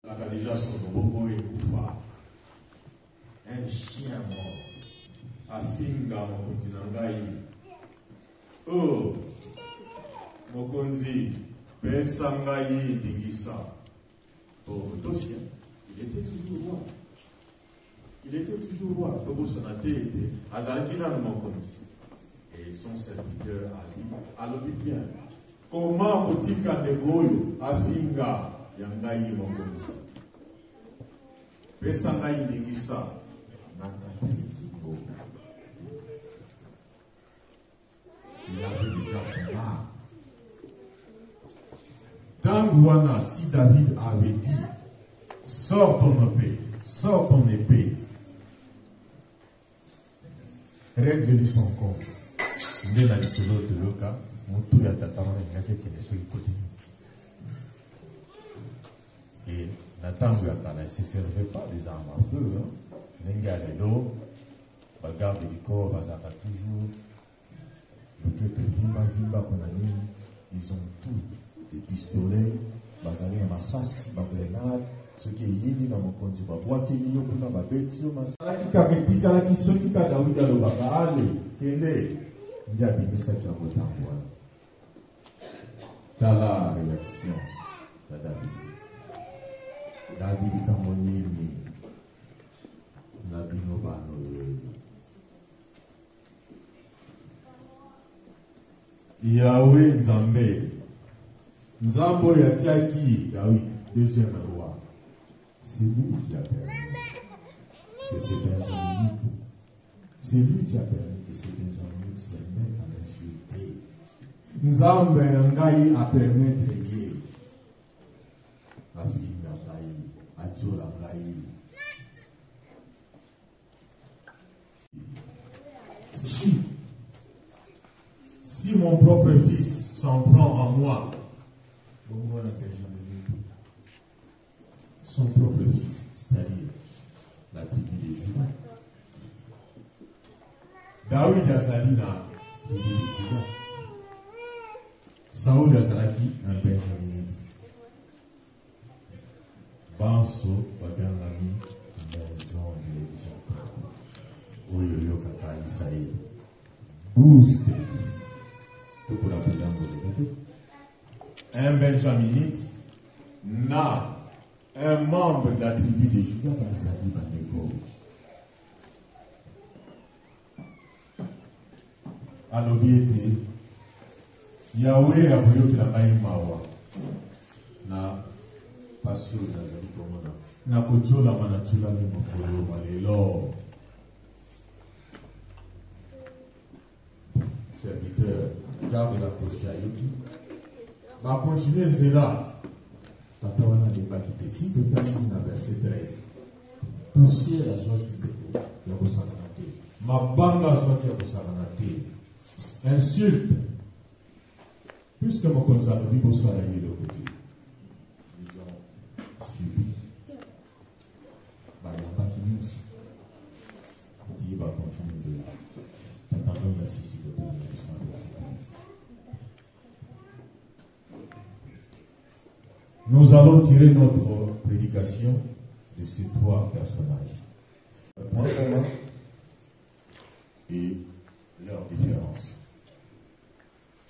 a déjà son bongo et koufa. Un chien mort. Afinga mokonzi nangai. Oh, mokonzi, pesa ngai dingisa. Oh, Tossia, il était toujours roi. Il était toujours roi. Tobo sonate était Azalkina mokonzi. Et son serviteur a dit, alors bien, comment otika negoyo afinga yangai mokonzi? Pesa ngai dingisa. Il avait déjà son art. Tangouana, si David avait dit, sors ton épée, règle-lui son compte. Il est dans le solo de Loka, Moutou ya Tatama, il y a qui ne côté. Et Nathan ne se servait pas des armes à feu. Nenga Lelo, bagarre du corps, bazaka toujours. Ils ont tout, des pistolets, bazali na masasi, ba grenade, ce qui est yindi na mokonzi ba boite lilo kuna ba betio masaki ka ketika ki soki ka David alobaka ale kende ndia bimisa cha kotangwa. Tala réaction de David. David kamonini na bino bano. Yahweh Nzambe. Nzambo Yatiaki David, deuxième roi. C'est lui qui a permis que ces Benjaminites, c'est lui qui a permis que ces Benjaminites se mettent à l'insulter. Nzambe Ngai a permis de régler. Afina Ngai, Adjola Ngai. Si mon propre fils s'en prend à moi, son propre fils, c'est-à-dire la tribu de Juda. David Azalina, tribu de Juda. Saoul Azalaki, un Benjaminite. Banso, Babangami, maison de Jacob. Oyoyo Kaka Isaïe. 12 tribus. Un Benjaminite n'a un membre de la tribu de Juda Bazali Bandego. À l'obéité, Yahweh a voulu que la maïmawa na passion Zazali Komona na kojola manatula ni mokolo malelo. Serviteur, garde la poche à YouTube. Va continuer Nzela. Tatawana de Bakite. Qui te termine à verset 13. Poussière la joie du dépôt. Yabosaranate. Ma banga joie qui Yabosaranate. Insulte. Puisque mon constat de Bibosara est de côté. Nous avons subi. Bayamba qui nous. Qui va continuer Nzela. Attendons la sissi de tout. Nous allons tirer notre prédication de ces trois personnages. Le point commun et leurs différences.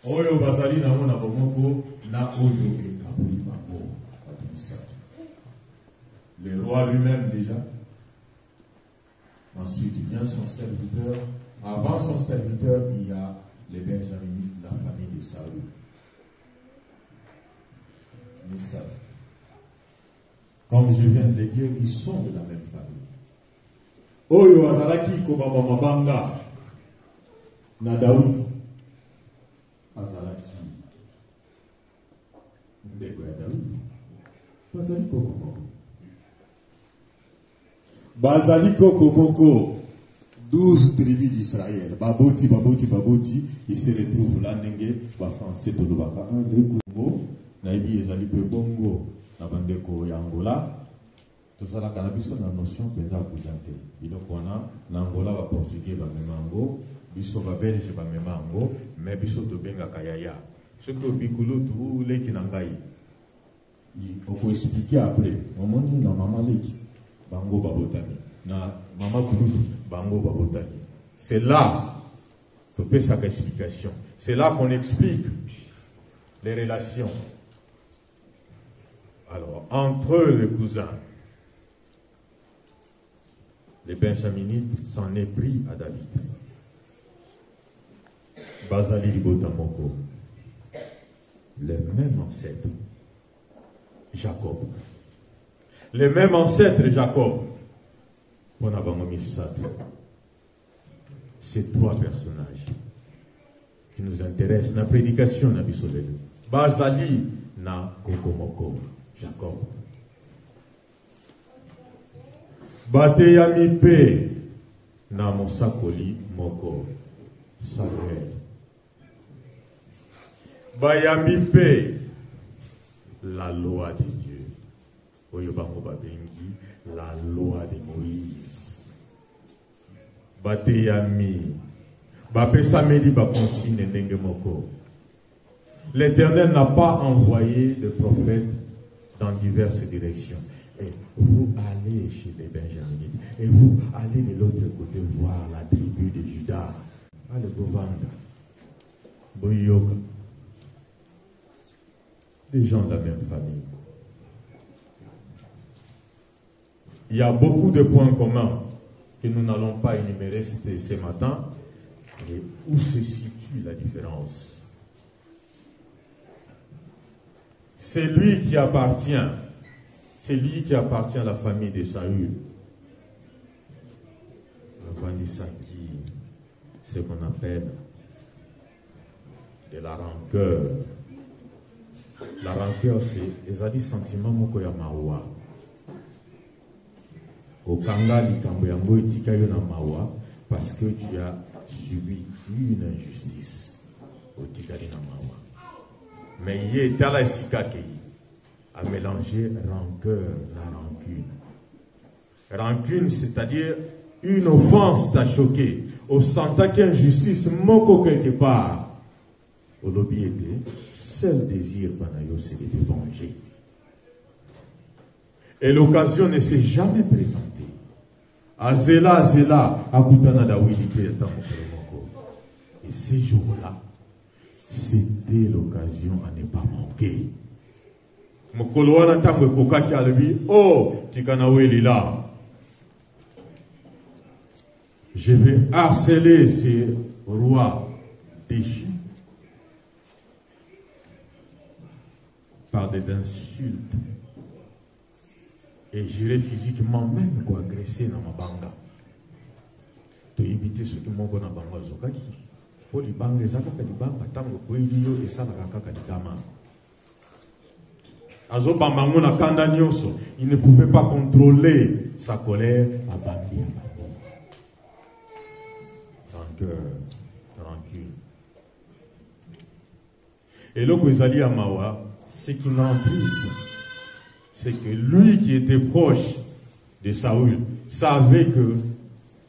Oyo bazali na mona bomoko na oyo e kabuli mabo. Le roi lui-même déjà. Ensuite vient son serviteur. Avant son serviteur, il y a les Benjaminites, la famille de Saül. Comme je viens de le dire, ils sont de la même famille. Oyo Azalaki Kobaba Mabanga na Daoud Azalaki Ndeko ya Daoud Bazali Kokoboko Bazali Kokoboko 12 tribus d'Israël. Baboti, ils se retrouvent là, Nenge, Français, Tolobaka, le Congo, Naibi, Ezali, Bongo, Nabandeko, Yangola, tout ça, la cannabis, on a notion, Penza, Boujante. Il y a Angola, va portugais, va Memango, Bisso, va belge, va Memango, mais Bisso, to Benga, Kayaya. Ce que Bikulu, tout, les Kinangaï. on peut expliquer après. Maman dit, na maman leki, bango babotani. Na maman kouloudou, bango babotani. C'est là qu'on peut faire cette explication. C'est là qu'on explique les relations. Alors, entre les cousins, les Benjaminites s'en est pris à David. Bazali Libotamoko, les mêmes ancêtres, Jacob. Les mêmes ancêtres, Jacob. On a mis ça. Ces trois personnages qui nous intéressent dans la prédication de Bazali na Kokomoko, Jacob. Bateyami pe na Mosakoli Moko, Samuel. Bayami pe la loi de Dieu. Oyobango babengi la loi de Moïse. Bateyami Bape Samedi Bakonsine Ndenge Moko. L'Éternel n'a pas envoyé de prophètes dans diverses directions. Et vous allez chez les Benjaminites. Et vous allez de l'autre côté voir la tribu de Juda. Allez, Bovanda. Boyoka. Des gens de la même famille. Il y a beaucoup de points communs que nous n'allons pas énumérer ce matin. Et où se situe la différence? C'est lui qui appartient à la famille de Saül. Ce qu'on appelle de la rancœur. La rancœur, c'est les sentiments mokoya mawa. Au kanga likambo yango etika yo na mawa parce que tu as subi une injustice. Au tikali na mawa. Mais il est dans la sikake à mélanger rancœur, la rancune. Rancune, c'est-à-dire une offense t'a choqué. Au sentant qu'il y a injustice, moko quelque part. Au lobby était, seul désir panayo, c'est de te venger. Et l'occasion ne s'est jamais présentée. Azela, Akutana Dawidi, et ces jours-là, c'était l'occasion à ne pas manquer. Mokoloana tango kokaki albi, oh, tikanawe là. Je vais harceler ces rois déchus par des insultes. Et j'irai physiquement même pour agresser dans ma banga. To éviter ce que mon gona banga zokaki. Pour les bangs, les attaques du bang, tango koilio et ça la kaka dikama. Azo bambangona kanda nyoso, il ne pouvait pas contrôler sa colère à bandi. Rancœur, rancune. Et là que Zali Amawa, ce qui m'entriste, c'est que lui qui était proche de Saül savait que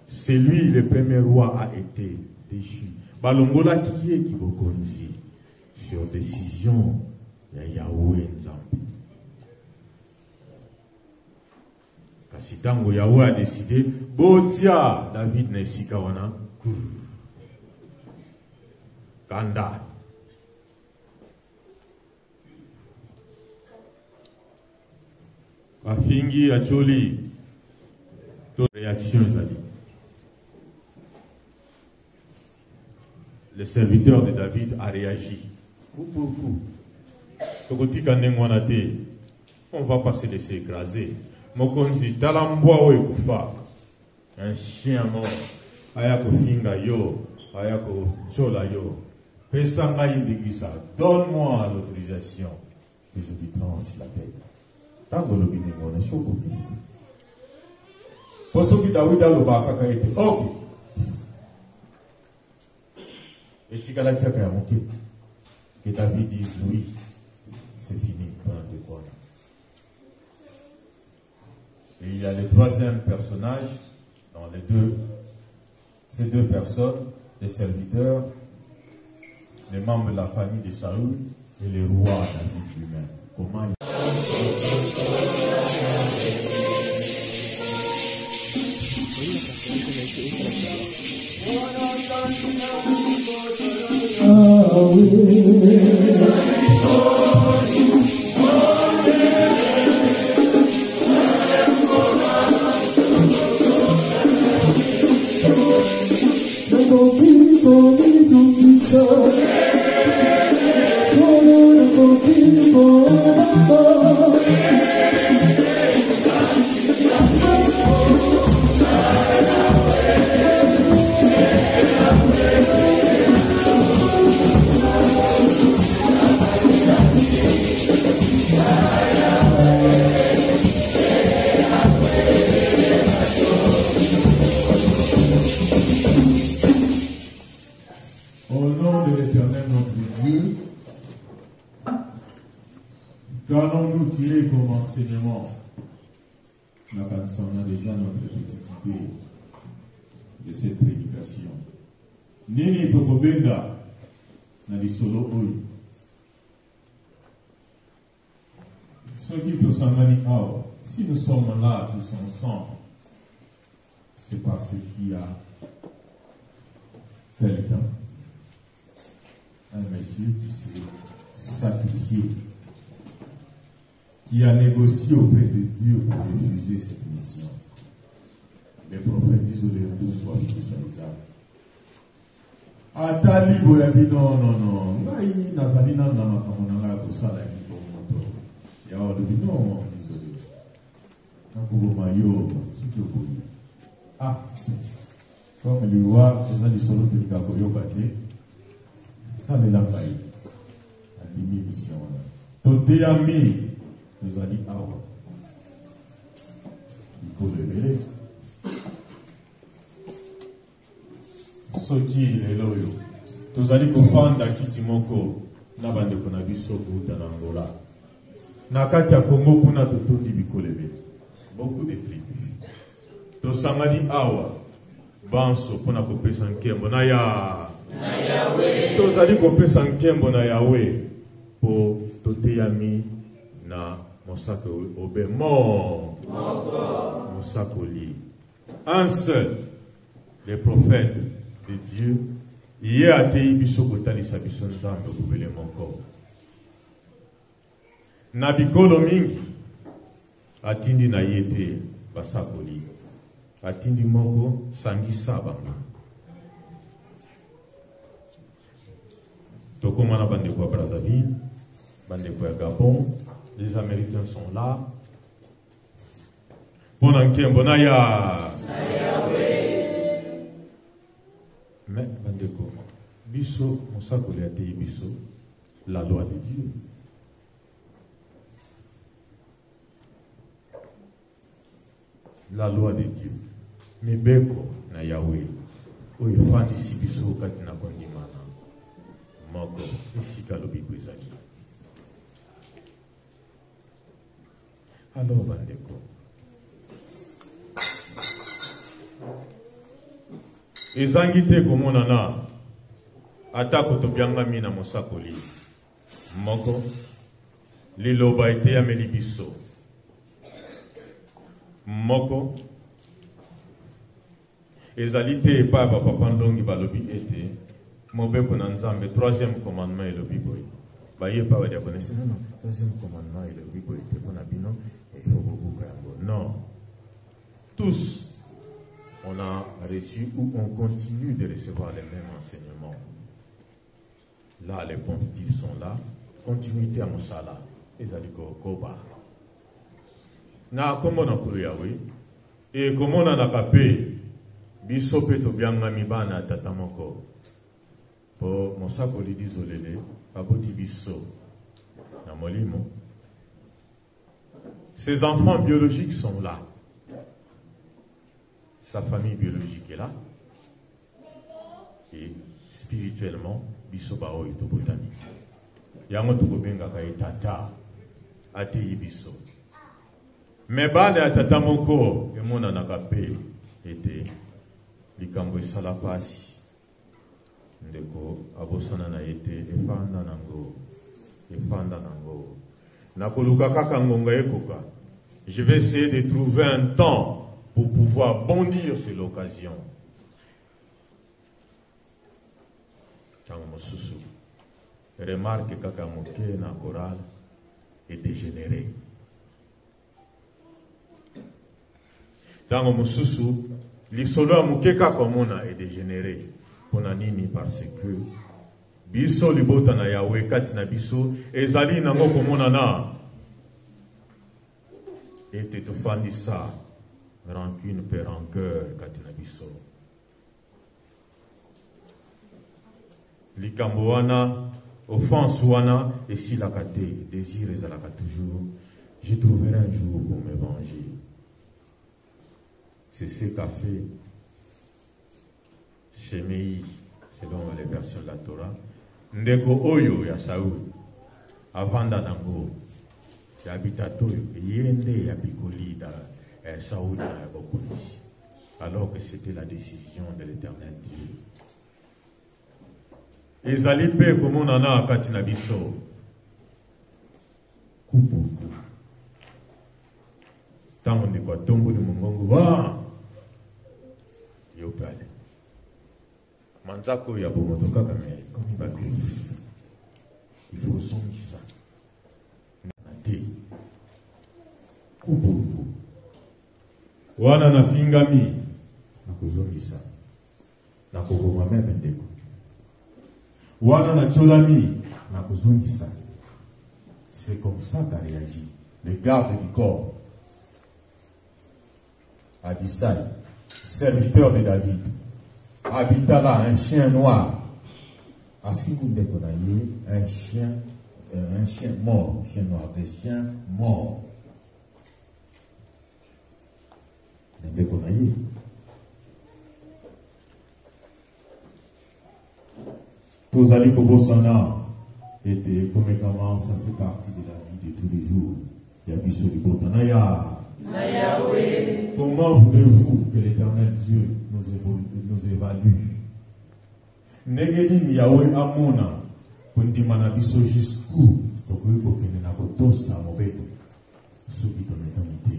c'est lui le premier roi a été déchu. Balongola qui est qui vous connaissez sur décision de Yahweh Nzambe. Kasitango Yahweh a décidé, Botia David Nesikawana Kanda. Afingi Acholi, toute réaction Zali. Le serviteur de David a réagi. On va pas se laisser écraser. Mokonzi, Talamboa ou Ekoufa, un chien mort, Ayako Finga yo, Ayako Chola yo, Pesanga Yindegisa, donne-moi l'autorisation que je lui tranche la tête. Tango le bini ngone soko bini. Poso ki Dawida lo baka ka ete. Ok. Et tikala tiaka ya moki. Que David dise oui. C'est fini pendant de quoi. Et il y a le troisième personnage dans ces deux personnes, les serviteurs, les membres de la famille de Saül et le roi David lui-même. Comment il Qu'allons-nous tirer comme enseignement? On a déjà notre petite idée de cette prédication. Nini Tokobenga, Nadisolo Oyo. Ceux qui tous en si nous sommes là, tous ensemble, c'est parce qu'il y a quelqu'un, un monsieur qui s'est sacrifié, qui a négocié auprès de Dieu pour refuser cette mission. Les prophètes disent au début, quoi, que ce soit Isaac. Atali boyabi non. Ngai nazalina na makamona ko sala ki bomoto. Ya o debi non, désolé. Nakubo mayo, c'est tout. Ah, comme le roi, on a dit solo que le gars koyokate. Ça me l'a pas eu. La mission. Toté ami. Nous a dit, ah il faut révéler. Ce qui est loyal. Nous a dit qu'au fond d'Akitimoko, n'a pas de konabiso ou d'Anangola. Nakatia Congo kuna totondi bikolebe. Beaucoup de tribus. To samadi awa. Banso kuna kopesa nkembo na ya. Na Yahweh. To zali kopesa nkembo na Yahweh. Po toteyami na Mosako Obémon, Mosako Li. Un seul, les prophètes de Dieu, hier a été biso kotali sabiso nzambe okubele moko. Na bikolo mingi, atindi na yete basako li. Atindi moko sangi sabanga. Tokoma na bandeko ya Brazzaville, bandeko ya Gabon. Les Américains sont là. Bonaya. Mais, Bandeko, Bisso, Moussako Léate Bisso, la loi de Dieu. La loi de Dieu. Mais Beko, na Yahweh. Oye, Fandi Sibiso, Katina Kondimana. Moko, ici Kalobi Kwezali. Alors, Bandeko. Ezangite komonana atako tobianga mina mosakoli moko liloba ete ya melibiso moko ezalite pa papa ndongi balobi ete mobeko na nzambe troisième commandement elobi boy baye pa wa diakonesi non troisième commandement elobi boy te pona bino il faut beaucoup yango non tous on a reçu ou on continue de recevoir les mêmes enseignements. Là, les pontifs sont là. Continuité à Moussala. Ils ont dit Koba. Na comment on a couru Yahweh. Et comment on a capé. Bisope to bianga mibana tatamoko. Pour Moussako li désolé. Aboti biso. Na molimo. Ses enfants biologiques sont là. Sa famille biologique est là. Et spirituellement, bisobao et tobotani. Yango tokobenga ka etata ate biso. Mais bande atata moko e mona nakape ete likambo esala pasi. Ndeko abosana na ete efanda nango. Je vais essayer de trouver un temps pour pouvoir bondir sur l'occasion. Remarque que Kakamoke na chorale est dégénéré. Tango Mosusu, l'isolo amukeka komona est dégénéré. Ponanini parce que biso libota na Yahweh kati na biso ezali nango komona na et te fandi ça rancune per rancœur kati na biso. Likambo wana offense wana et si la kate désir ezalaka toujours, je trouverai un jour pour me venger. C'est ce qu'a fait Shemei, selon les versions de la Torah. Ndeko oyo ya Saoul, avanda nango, ya habitatoyo, yende ya bikoli da Saoul na ya bokonzi. Alors que c'était la décision de l'Éternel Dieu. Ezali pe komona na akati na biso. Kupuku. Tango ndeko tombo ni mongongo wa. Yopale. Manzako ya bomotoka kame komi ba griffe. Il faut zongisa. Nate. Kupuku. Wana na fingami na kuzongisa. Na kokoma meme ndeko. Wana na tsolami na kuzongisa. C'est comme ça qu'a réagi le garde du corps. Abissai, serviteur de David, habita là un chien noir. Un chien mort, chien noir, des chiens morts. Tozali Kobosana était comme comment ça fait partie de la vie de tous les jours. Yabiso Libotanaya. Comment voulez-vous que l'Éternel Dieu nous évalue? Negeni Yahweh Amona, Kondimana Biso jusqu'où, Kokoiko Kenenakotosa Mobeto, Subito Mekamite.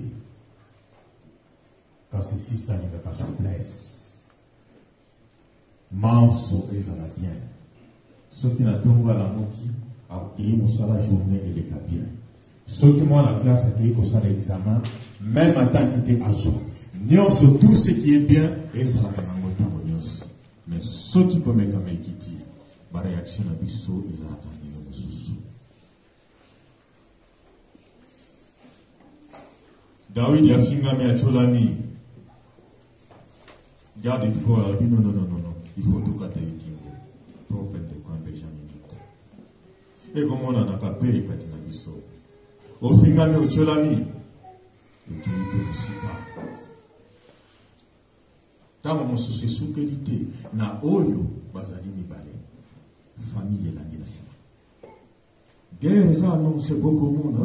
Car ceci, ça n'est pas souplesse. Manso et Zaladien. Ceux qui n'attendent pas la moki, a payé la journée et les cabiens. Ceux qui m'ont la classe a payé l'examen, même en tant qu'était agent. Nous sommes tout ce qui est bien et ça l'a mais ceux qui commettent comme équité, la réaction à biso et ça l'a sous. David y a fingami à Cholami. Garde du corps, non, il faut tout cater kingo. Propre de quoi Benjaminite. Et comme on a capé et katina biso. Au fingami au Cholami. Et qui peut nous citer. Tant mon souci sous qualité, na oyo, bazali mi bale. Famille la nina. Guerre, ça, non, c'est beaucoup monde.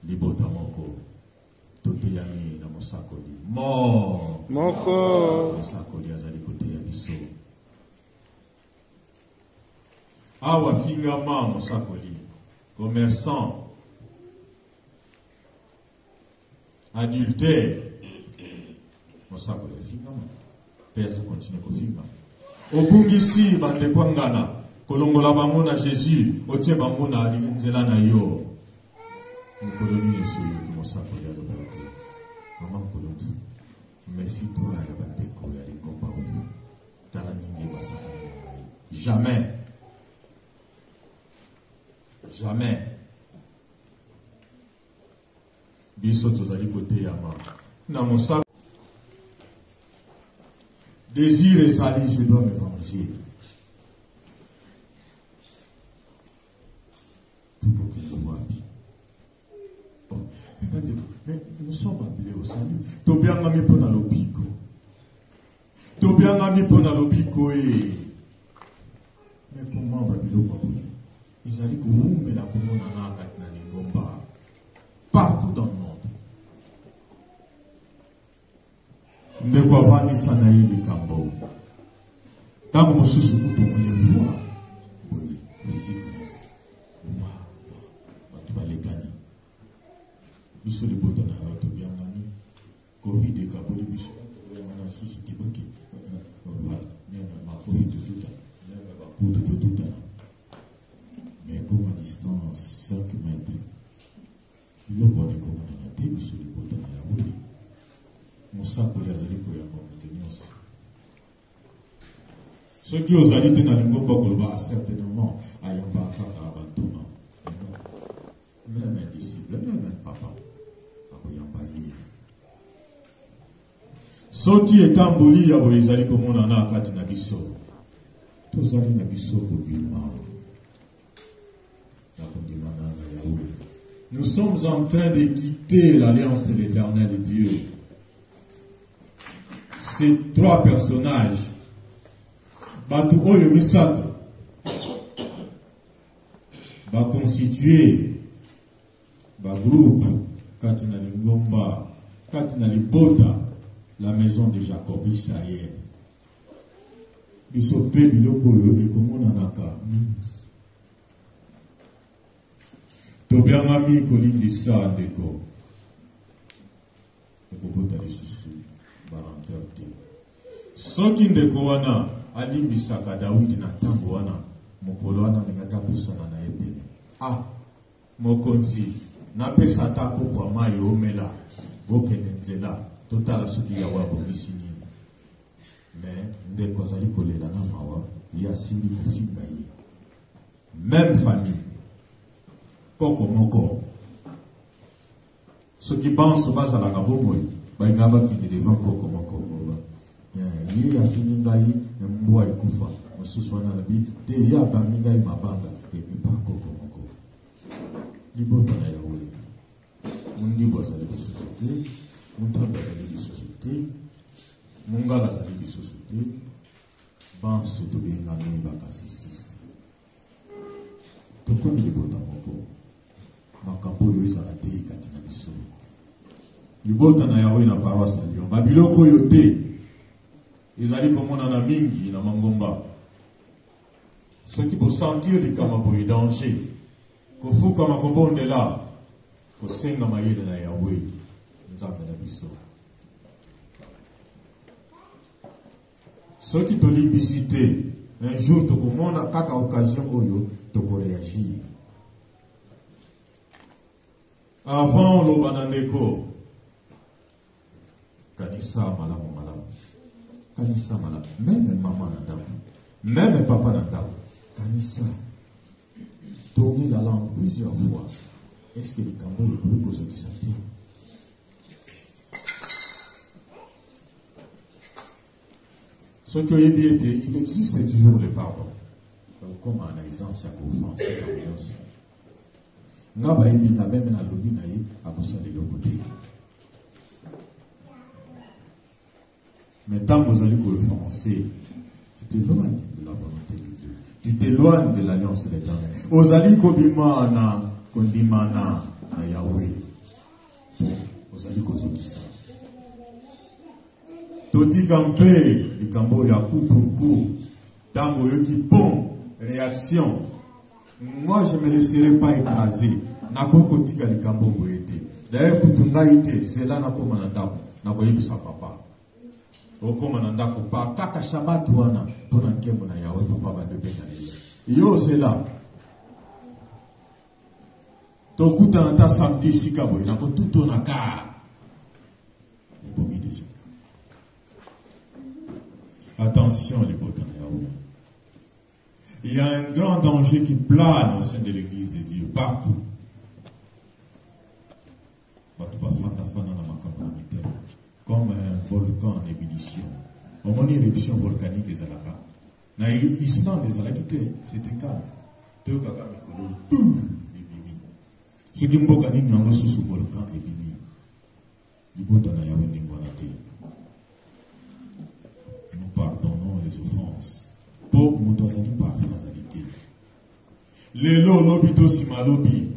Libota moko. Toteyami na mosakoli. Moko. Mosakoli azali kote ya biso. Awa finga ma mosakoli. Commerçant. Adultère. Mosakoli finga ma. Pèse continue ko finga. Obungisi bande kwangana. Kolongola bango na Jésus. Otie bango na nzela na yo. Mkoloni yesu yoki mosako ya lobate. Maman kolontu. Méfie-toi ya bandeko ya lingomba oyo. Tala ninge basaka ngai. Jamais. Jamais. Biso tozali kote ya ma. Na mosako. Désir et sali, je dois me venger. Tout le monde qui le voit. Mais nous sommes appelés au salut. Tobianga mi pona lobiko. Tobianga mi pona lobiko et. Mais comment Babilo Baboui? Ils allaient que la commune en a katina lingomba. Partout dans le monde. Ne quoi va ni sanaï les cambo. Tant que mon sous-sous on les voit. Oui. biso libota na yo tobiangani covid ekaboli biso tobiangana susu kiboki voilà ma covid tuta ba kutu tuta mais comme à distance 5 mètres biloko walikomana na te biso libota na yawe mosakoli azali koyamba moto nyonso soki ozali te na lingomba koloba certainement ayamba kaka bantoma même un disciple même un papa akoyamba ye soki etamboli ya boye ezali komonana kati na biso tozali na biso kobima na kondimana na yawe. Nous sommes en train de quitter l'alliance de l'Éternel de Dieu. Ces trois personnages, Batu Oyo Misato, va constituer un groupe, Katina Lingomba, Katina Libota, la maison de Jacob Israël. Bisope Biloko et Komonanaka. Tobiangami kolindi sa ndeko ekobota lisusu barankerte soki ndeko wana alimbisaka Dawidi na ntango wana mokolo wana alingaka pusana na ye pene mokonzi napesa ata kopwa mai omela bokende nzela totala soki yawe abongisi nini me ndeko azali kolela na mawa ye asimbi kofinga ye même famille Koko moko. Ce qui pense basa la kabomoy, baingaba qui ne devant koko moko. Ye a fini ngai mboa ikufa. Mosuswana nabi te ya baminga mabanga et pas koko moko. Libota na yawe. Mundi bosa de société, mundamba de société, mungala za de société. Banso to benga me bakasisiste. Tokoni libota moko. Makaboyo ezala te kati na biso libota na yawe na paroisse ya Lyon babiloko yo te ezali komona na mingi na mangomba soki bosentir likama boye danger kofuka makobondela kosenga mayele na yawe nzambe na biso soki tolimbisi te un jour tokomona kaka occasion oyo tokoreagir. Avant l'Obanandeko, Kanisa malamu malamu, Kanisa malamu, même maman nandamu, même papa nandamu, Kanisa, tourner la langue plusieurs fois. Est-ce que les Cambodges peuvent causer du santé? Ce que il existe toujours le pardon. Comme en aisance à offense, Ngaba ebi na même na lobi na ye akosa de l'autre côté. Mais tant que vous allez commencer, tu t'éloignes de la volonté de Dieu. Tu t'éloignes de l'alliance de l'Éternel. Ozali kobimana kondimana na Yahweh. Ozali kozokisa. Toti kampe likambo ya coup pour coup. Tango yoki bon réaction. Moi, je ne me laisserai pas écraser. Nakoko tika likambo boyete. D'ailleurs, kutunga ite, c'est là nakoma nandako. Nakoyebisa papa. Okoma nandako pa kaka shabat wana pona nkembo na yawe papa bandebe na lele. Yo c'est là. Tokuta nata samedi sikabo nako tuto naka. Bomi déjà. Attention les botana yawe. Il y a un grand danger qui plane au sein de l'église de Dieu, partout. Comme un volcan en ébullition. On a une éruption volcanique des Alaka. Dans l'Islande des Alakité, c'était calme. Ce qui me dit, c'est sous volcan ébulli. Nous pardonnons les offenses. Pour Moutazali par fragilité. Les lots lobito simalobi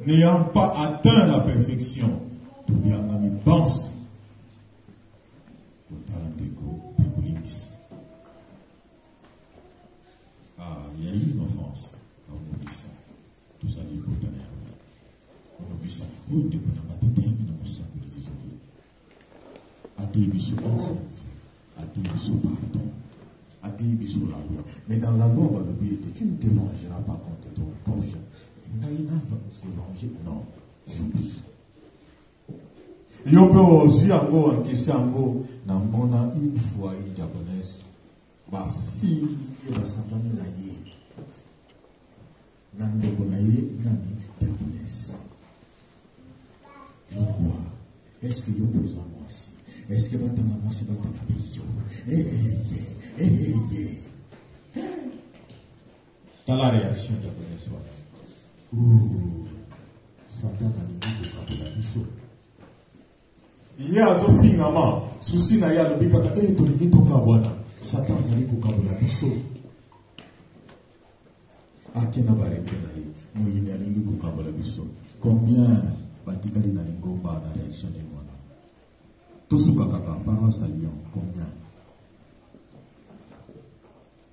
n'ayant pas atteint la perfection, tout bien ami pense. Il y a eu une offense. On oublie ça. Tout ça, on oublie ça. oyo ndeko na nga teteyami na mosakoli désolé ateye biso ensemble ateye biso pardon ateye biso la loi mais dans la loi balobi ete tu ne te vengeras pas contre ton proche ngai na se venger non j'oublie yo mpe ozwi yango ankesi yango na mona une fois une diaconesse bafili ye basangani na ye na ndeko na ye nani diaconesse yo bwa est-ce que yo boza mwasi est-ce que batanga mwasi batanga mpe yo tala réaction diaconesse wana satan alingi kokabola biso ye azofingama susi na ye alobi kaka tolingi tokabwana satan azali kokabola biso ake na baregre na ye moyini alingi kokabola biso combien batikali na lingomba na réaction de mwana tosuka kaka paroisse à Lyon combien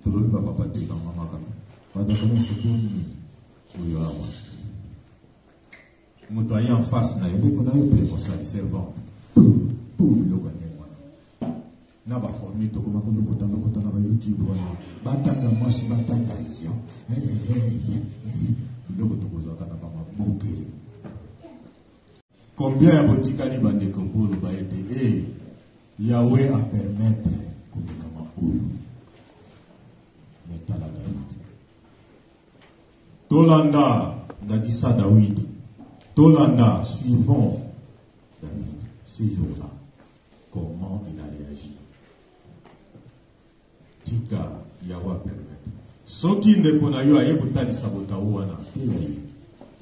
tolobi bapapa te bamama kaka badakona sekoni oyo awa moto aye en face na yo ndeko na yo mpe kosali servante pour biloko nde mwana na baformule tokoma kolokota na bayoutube wana batanga mwasi batanga yo biloko tokozwaka na bamaboke combien ya botikali bandeko koloba ete yawe a permettre komekama oyo metala David tolanda ndakisa David tolanda suivant David ces jours-là comment il a réagi tika yawa permettre soki ndeko na yo aye kotalisa botao wana eyaye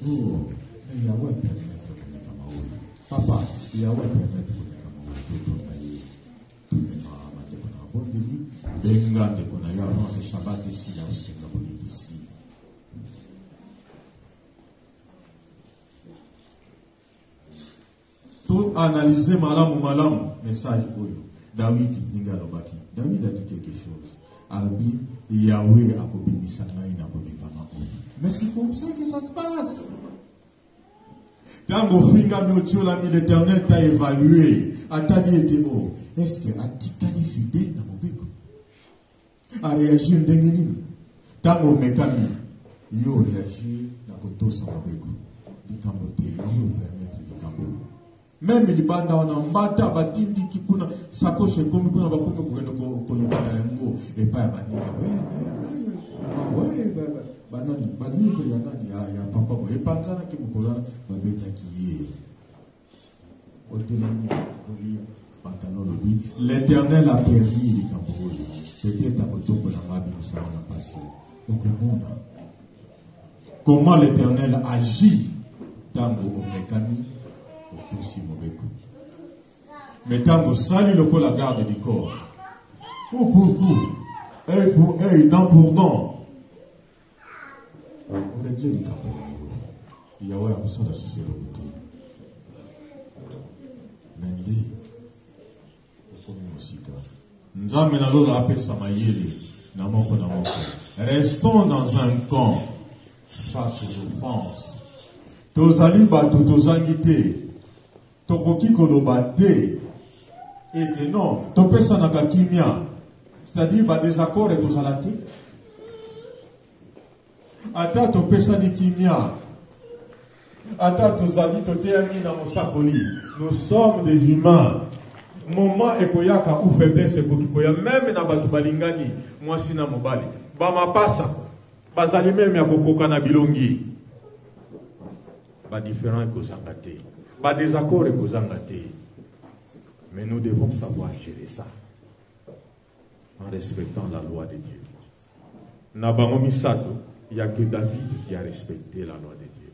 mais yawa permettre komekama oyo papa yawa permettre komekama oyo totona ye tonema bandeko na bondeli benga ndeko na yo avant le shabbat esila osenga bolibisi to analyser malamu message oyo David ninga lobaki David a dit quelque chose albi Yahweh akobimisa ngai na komekama oyo mais c'est comme ça que ça se passe tango finga mi l'Éternel t'a évalué atali ete est-ce que atikali fidèle na mobeko a réagi ndenge nini tango mekami yo réagi na kotosa mobeko likambo te yo permettre likambo même libanda wana mbata batindi kikuna sakoshe komi kuna bakome kugenda kolokota yango epa ya bandika banani balivre ya nani ya papa bo epanzana ki mukolana babeta kiye otelani oli pantalon lobi l'Éternel a permis likambo oyo peut-être akotombo na ngabi musala na passion okomona comment l'Éternel agit tango omekani aussi mobeko mais tango sali loko la garde du corps pour et pour et dans pour dans on réglé les campagnes il y a ouais ça la sur le côté mendi comme musique nzambe na lola apesa mayele na moko restons dans un camp face aux offenses tozali bato tozangi te tokoki koloba te ete non topesanaka kimia c'est-à-dire badésaccord ekozala te ata topesani kimia ata tozali toteyami na mosakoli nous sommes des humains moment ekoyaka ou faiblesse ekoki koya même na bato balingani mwasi na mobali bamapasa bazali meme ya kokoka na bilongi badifférent ekozanga te désaccord ekozanga te mais nous devons savoir gérer ça en respectant la loi de Dieu. Nabango misato, il n'y a que David qui a respecté la loi de Dieu.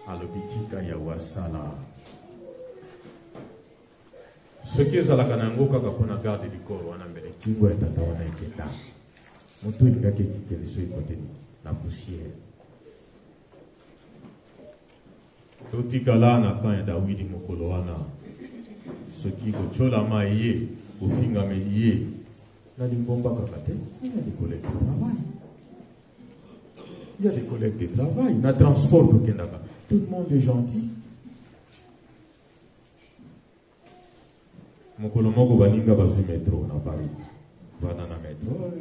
Alobitika yawasala. Ce qui est à la kanango kakapona garde du corps wana mbele kingo ya tata wana ekenda. Moto ingake kikele so ikoteni la poussière. Totikala na kan ya Dawidi mokolo wana. Soki kochola ma ye, kofinga me ye. Na lingomba kakate, il y a des collègues de travail. Il y a des collègues de travail. Na transport au Kendaka. Tout le monde est gentil. mokolo moko baninga bazwi metro na Paris vana na metro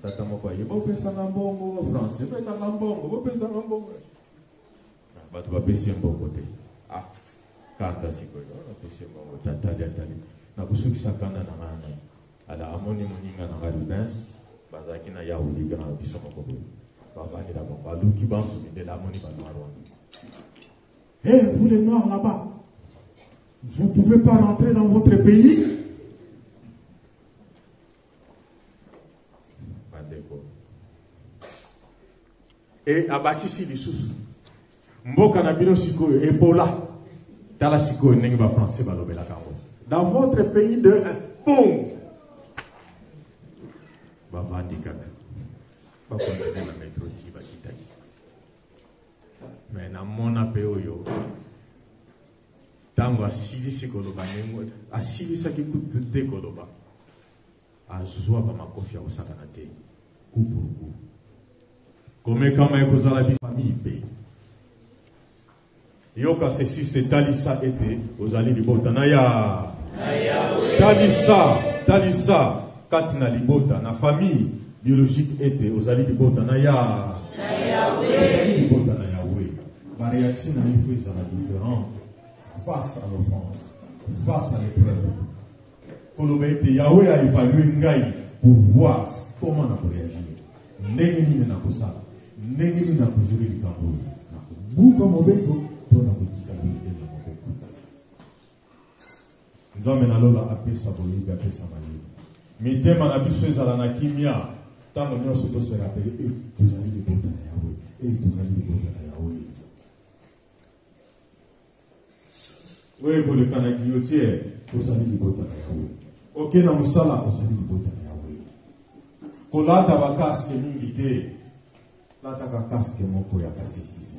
tata moko aye bopesanga mbongo français pesanga mbongo bopesanga mbongo bato bapesi mbongo te kanda sikoyo bapesi mbongo tatali atali nakusukisa kanda na ngana ala amoni moninga na Rubens bazaki na yauli grand biso moko boye bavandi la bongo aluki banso de la moni banoir. Eh, vous les noirs là-bas, vous ne pouvez pas rentrer dans votre pays? Et abatisi lisusu mboka na bino sikoyo Ebola tala sikoyo ndenge ba français balobela kango dans votre pays de boum bavandi kaka bakonde na metro tiba kitaki mais na mona pe oyo tango asilisi koloba nengo asilisaki kutu te koloba azwa bamakofi ya kosakana te coup pour coup komekama ekozala biso famille pe yoka ceci c'est talisa ete ozali libota na ya talisa kati na libota na famille biologique ete ozali libota na ya ozali libota na Yahweh. La réaction na ifo ezala différente face à l'offense, face à l'épreuve. Koloba ete Yahweh a évalué ngai pour voir comment na réagir. Ndenge nini na kosala, ndenge nini na kozuri likambo na kobuka mobeko to na kotika lide na mobeko. Nzambe na lola apesa boyibi apesa mayele. Mitema na biso ezala na kimia tango nyonso to se rappele tozali libota na Yahweh, tozali libota na Yahweh. Oye koleka na guillotière tozali libota na Yahweh. Oke na musala ozali libota na Yahweh. Kolata bakaske mingi te lata ka kaske moko ya kasesisi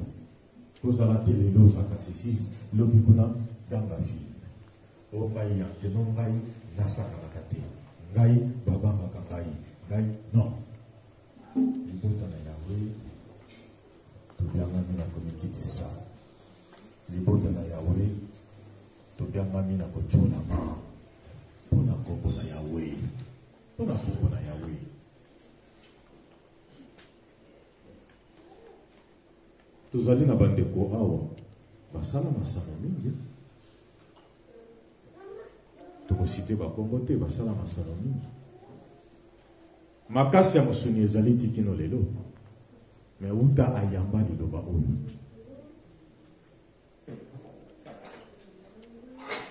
kozala telelo za kasesisi lobi kuna ganga fi o ngai ya teno ngai nasaka bakate ngai babanga ngai non libota na Yahweh tobianga mina komikitisa libota na Yahweh tobianga mina kochola ma pona kombo na Yahweh pona kombo na Yahweh. Tozali na bandeko awa basala masano mingi tokosite bakongo te basala masano mingi makasi ya mosuni ezali tikino lelo me uta ayamba liloba oyo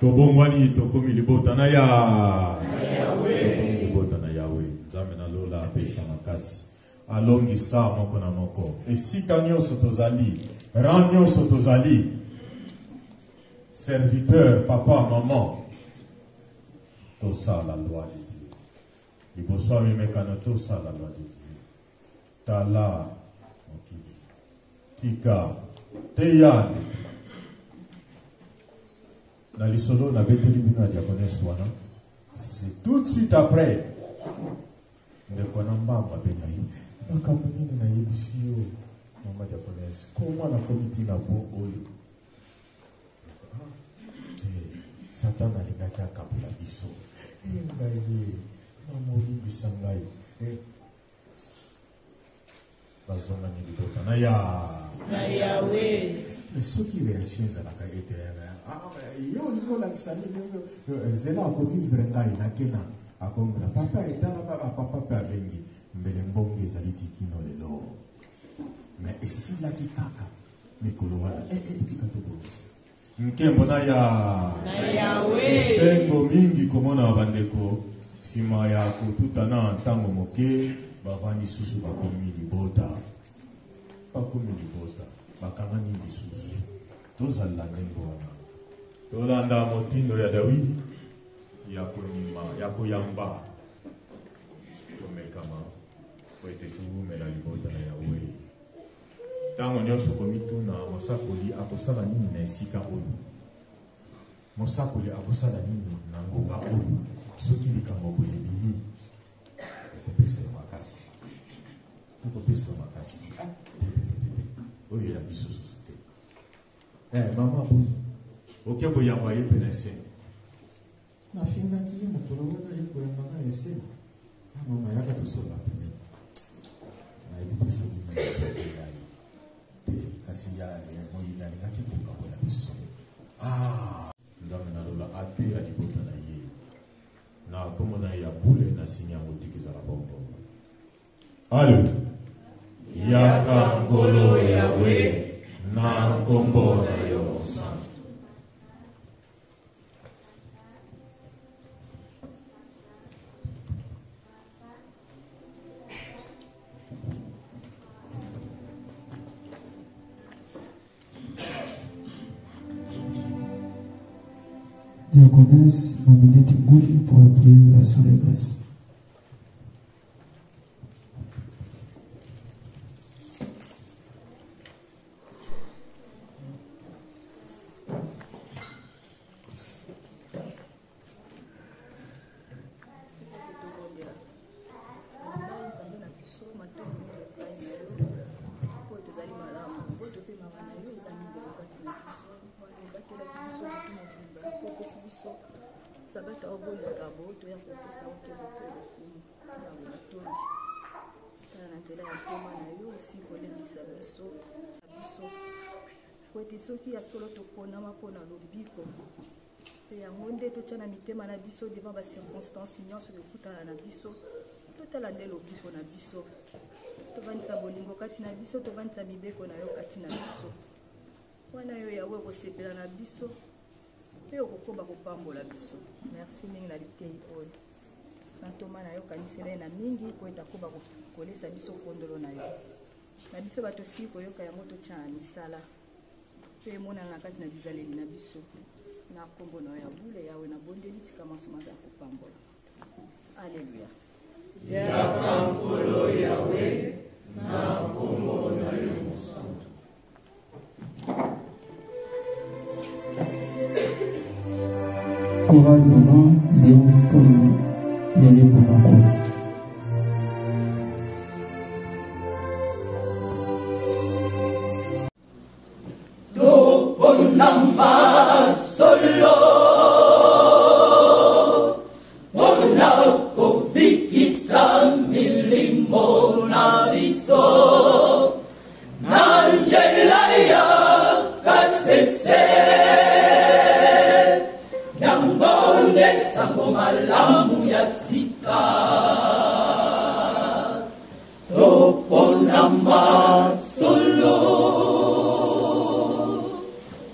tobongwani tokomi libota na Yahweh nzambe na lola apesa makasi alongisa moko na moko esika nyonso tozali rang nyonso tozali serviteur papa maman tosala la loi de Dieu liboso amemekana tosala la loi de Dieu tala mokili tika teyane na lisolo na beteli bino ya diaconesse wana c'est tout de suite après ndeko na mbamba benai makambo nini na yebisi yo mama diaconesse koma na komiti na bo oyo Satan alingaki akabula biso ngai na molibisa ngai bazongani libota na Yahweh soki réaction ezalaka ete yo lingo olakisa nini zela akovivre ngai nakena akomona papa etala papa pe abengi mbele mbongo ezali tikino lelo mais esilaki kaka mikolo wana etika tobongisa nkembo na Yahweh esengo mingi komona bandeko nsima ya kotutana ntango moke bavandi susu bakomi libota bakangani lisusu tozala ndenge wana tolanda motindo ya Dawidi ya konima ya koyamba komekama po ete tuumela libota na Yahweh ntango nyonso komituna mosakoli akosala nini na esika oyo mosakoli akosala nini na ngonga oyo soki likambo boyebili ekopesa yo makasi oyo ya biso susu te mama boni okembo yamba ye pene se nafingaki ye mokolo wana ekoyambaka na eseni mama yaka tosola pembeni nayebi te soki ngai te kasi moyina alingaki kokabola biso nzambe naloba ate ya libota na ye na kombo na ye ya bule na sini yango tiki ezala bongo. Alo yaka nkolo yawe na nkombo na yo mosantu. Diaconesse Maminette Ngouli pour la prière de la Sainte Grâce. Sabata oboli kabo to ya kopesa okelo na batondi tala na nzela ya mpoma na yo osi kolendisa biso po ete soki ya solo toponama mpona lobiko mpe yango nde totya na mitema na biso devant bacirconstance nyonso ekutana na biso totala nde lobiko na biso tovandisa bolingo kati na biso tovandisa mibeko na yo kati na biso wana yo yawe kosepela na biso mpe okokoba kopambola biso. Merci mingi na litei oyo nantoma na yo kanisela ye na mingi po ete akoba kolesa biso kondolo na yo na biso bato sili koyoka yango totya na misala mpe emonana na kati na bizaleli na biso na nkombo na yo ya bule yawe na bondeli tika masomaka ya kopambola. Alleluya. Yaka nkolo yawe na nkombo na yo mosantu. Chorale Maman Léon Paul Yaya Bonako. Do ponamba solo Bonako bikisa milimo na biso Nanjelaya kasese Sango malamu ya sika Toponamba solo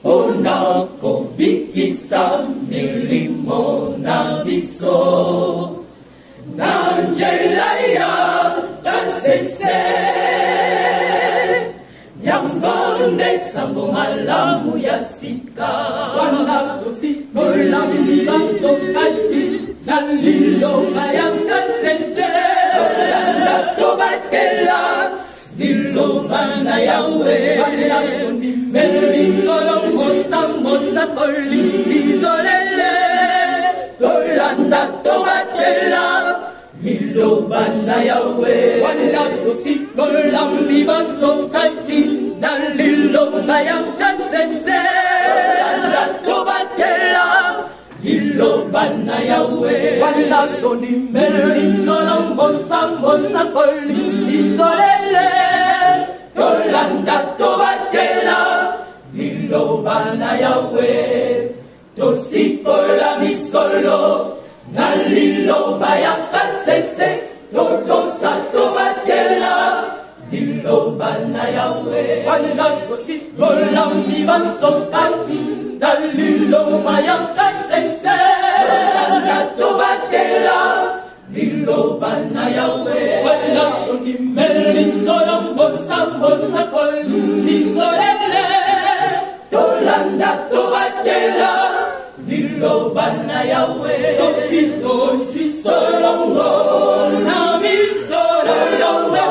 Onako bikisa milimo na biso Nanjelaya kasese Yangonde sango malamu ya sika Wanako Molami baso kati Nalilo mayanga sese Olanda tobatela Nilo bana yawe Olanda Meli solo mosa poli Isolele Olanda tobatela Nilo bana yawe Olanda tosi baso kati Nalilo mayanga sese Olanda tobatela Ilobana yawe Wala doni meri solo mosa poli Isolele Tolanda tobatela Ilobana yawe Tosikola misolo Naliloba yakasese Totosa tobatela Ilobana yawe Wala tosikola mibaso kati Dalilo mayaka sese Olanda tobatela Lilo bana yawe Wala unimeli solo mosa poli Isolele Tolanda tobatela Lilo bana yawe Sokito shisolongo Nami solongo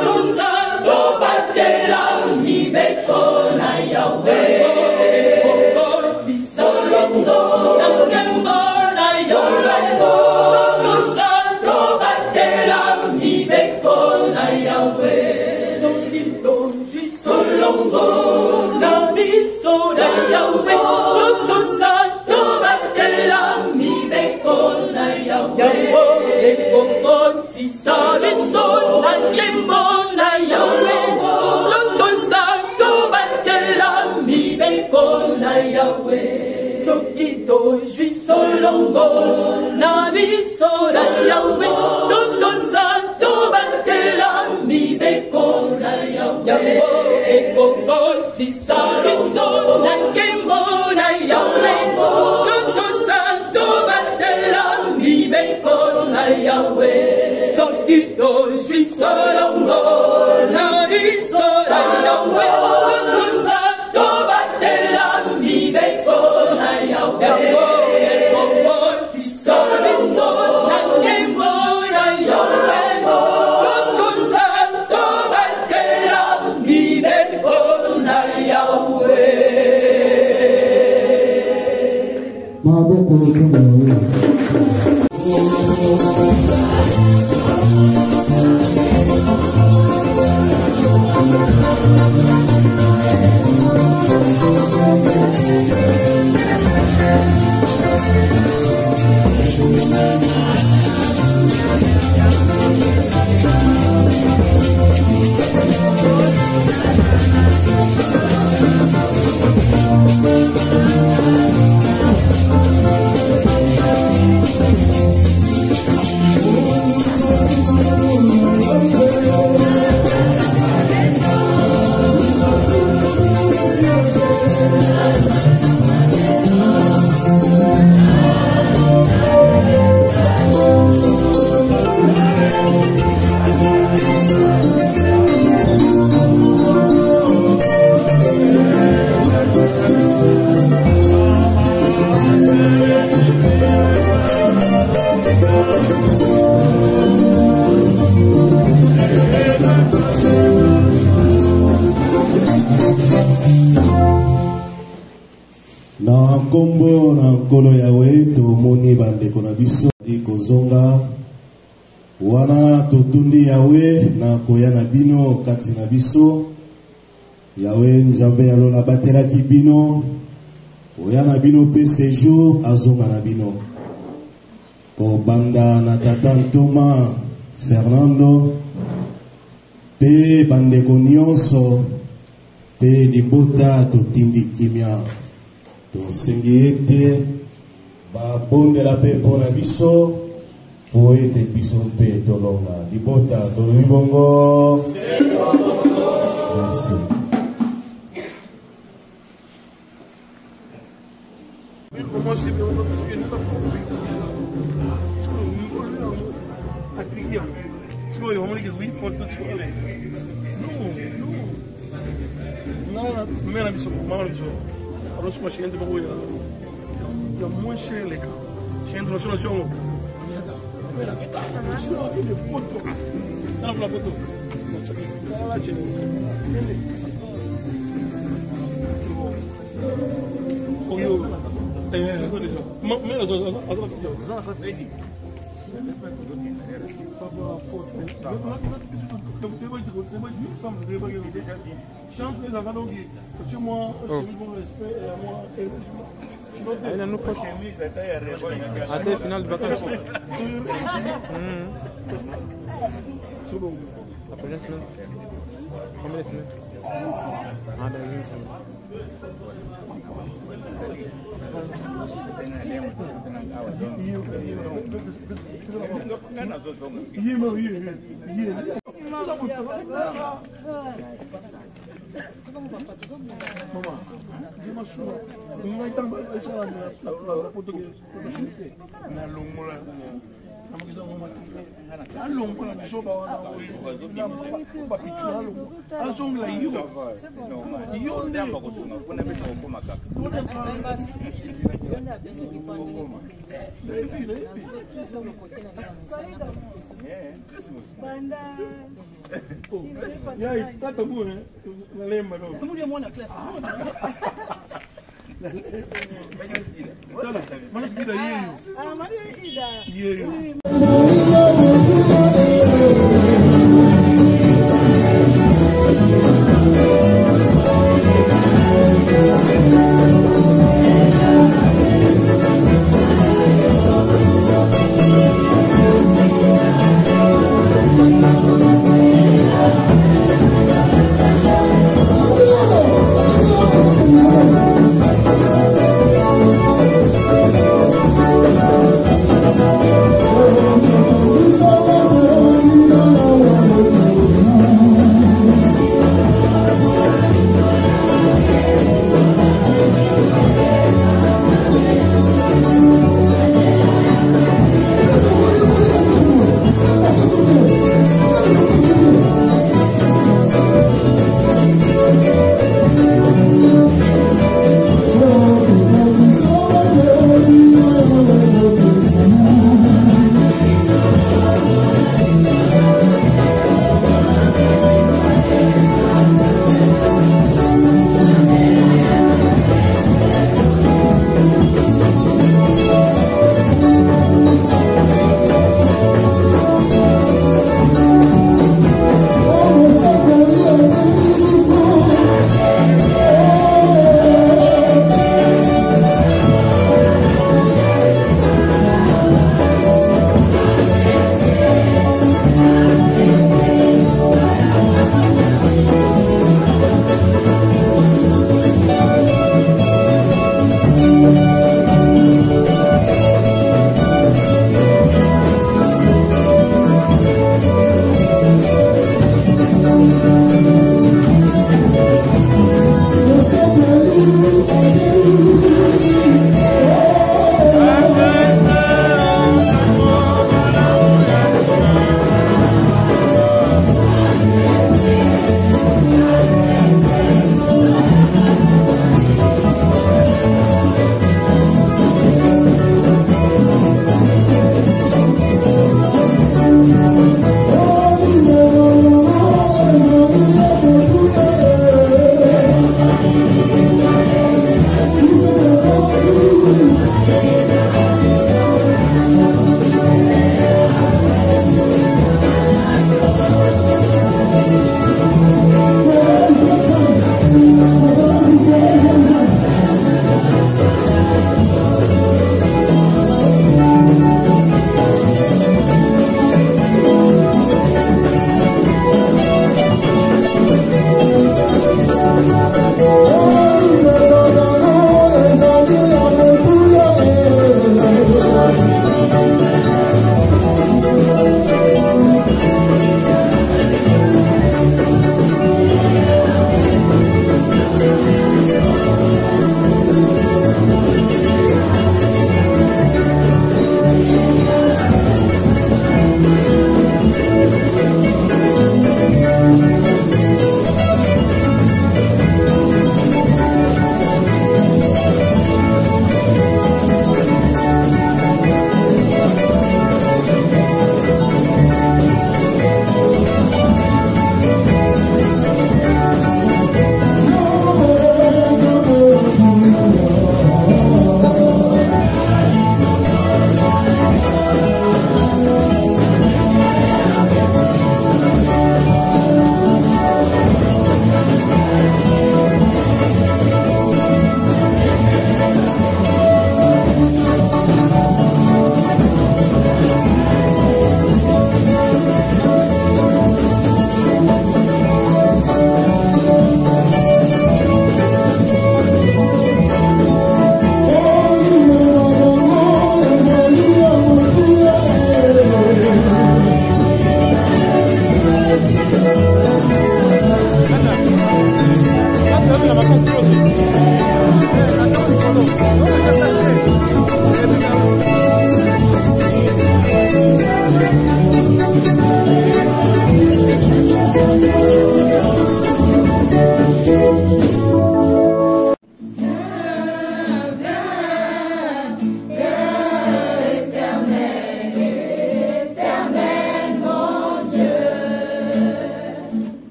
Nusa tobatela Mibeko na yawe Solongo, mibeko na Yahweh. Soki tozwi solongo na biso na Yahweh, totosa tobatela mibeko na Yahweh. Ekokotisa biso na nkembo na Yahweh, totosa tobatela mibeko na Yahweh. Soki tozwi solongo na biso na Yahweh, totosa tobatela mibeko na Yahweh. Ekokotisa biso na nkembo na Yahweh, totosa tobatela mibeko na Yahweh. Maboko na Yahweh. Na kombo na nkolo Yahweh tomoni bandeko na biso ikozonga wana totundi Yahweh na koya na bino kati na biso. Yahweh Nzambe alola batelaki bino koya na bino pe séjour azonga na bino kobanda na tata Ntoma Fernando pe bandeko nyonso pe libota totindi kimia tosengi ete babondela pe mpona biso po ete biso mpe tolonga libota tolobi bongo. Merci. Próxima chegando de bagulho. Já muito cheio legal. Chegando no chão, chão. Mira, que tá? Chão aqui de puto. Tá na puto. Tá lá, chega. Oyo. Mira, até final de vacances. La prochaine semaine. Combien de semaines? Ah, dans une semaine.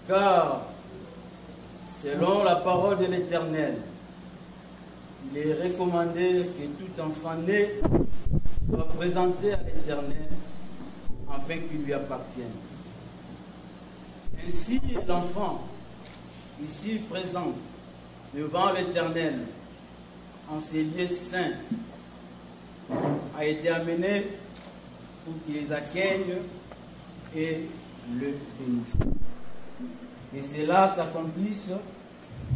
Car, selon la parole de l'Éternel, il est recommandé que tout enfant né soit présenté à l'Éternel afin qu'il lui appartienne. Ainsi, l'enfant, ici présent, devant l'Éternel, en ces lieux saints, a été amené pour qu'il les accueille et le bénisse. Et cela s'accomplisse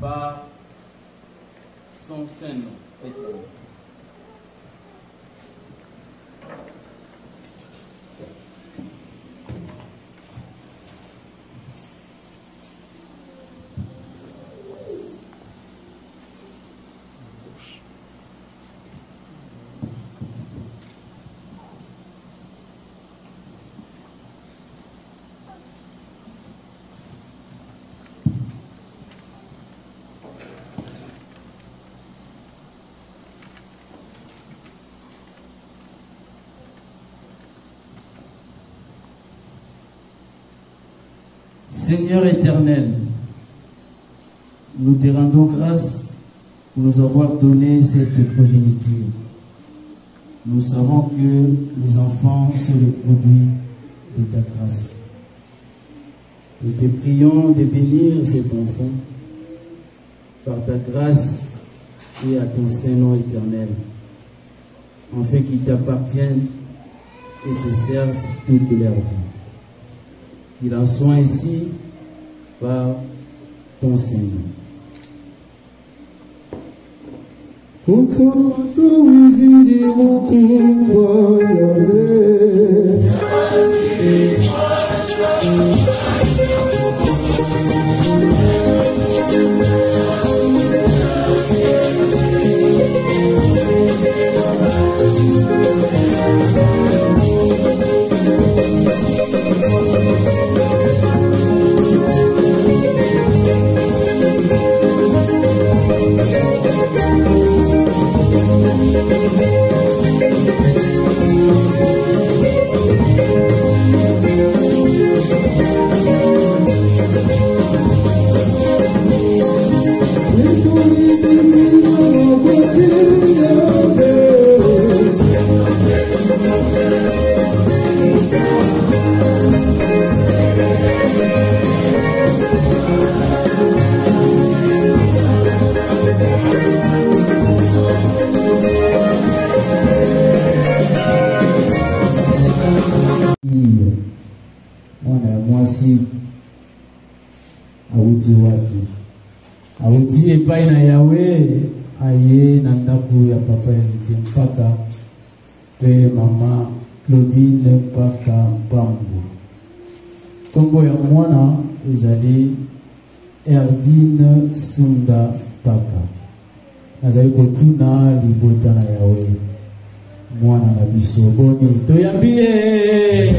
par son Saint-Nom éternel. Seigneur éternel, nous te rendons grâce pour nous avoir donné cette progéniture. Nous savons que les enfants sont le produit de ta grâce. Nous te prions de bénir cet enfant par ta grâce et à ton Saint-Nom éternel, afin qu'il t'appartienne et te serve toute leur vie. Qu'il en soit ainsi par ton Seigneur. Auti epai na Yawe aye na ndaku ya papa ya Lidia mpaka pe mama Claudine mpaka Mpambu. Kombo ya mwana ezali Erdine Sunda mpaka. Nazali kotuna libota na Yawe mwana na biso boni toyambie.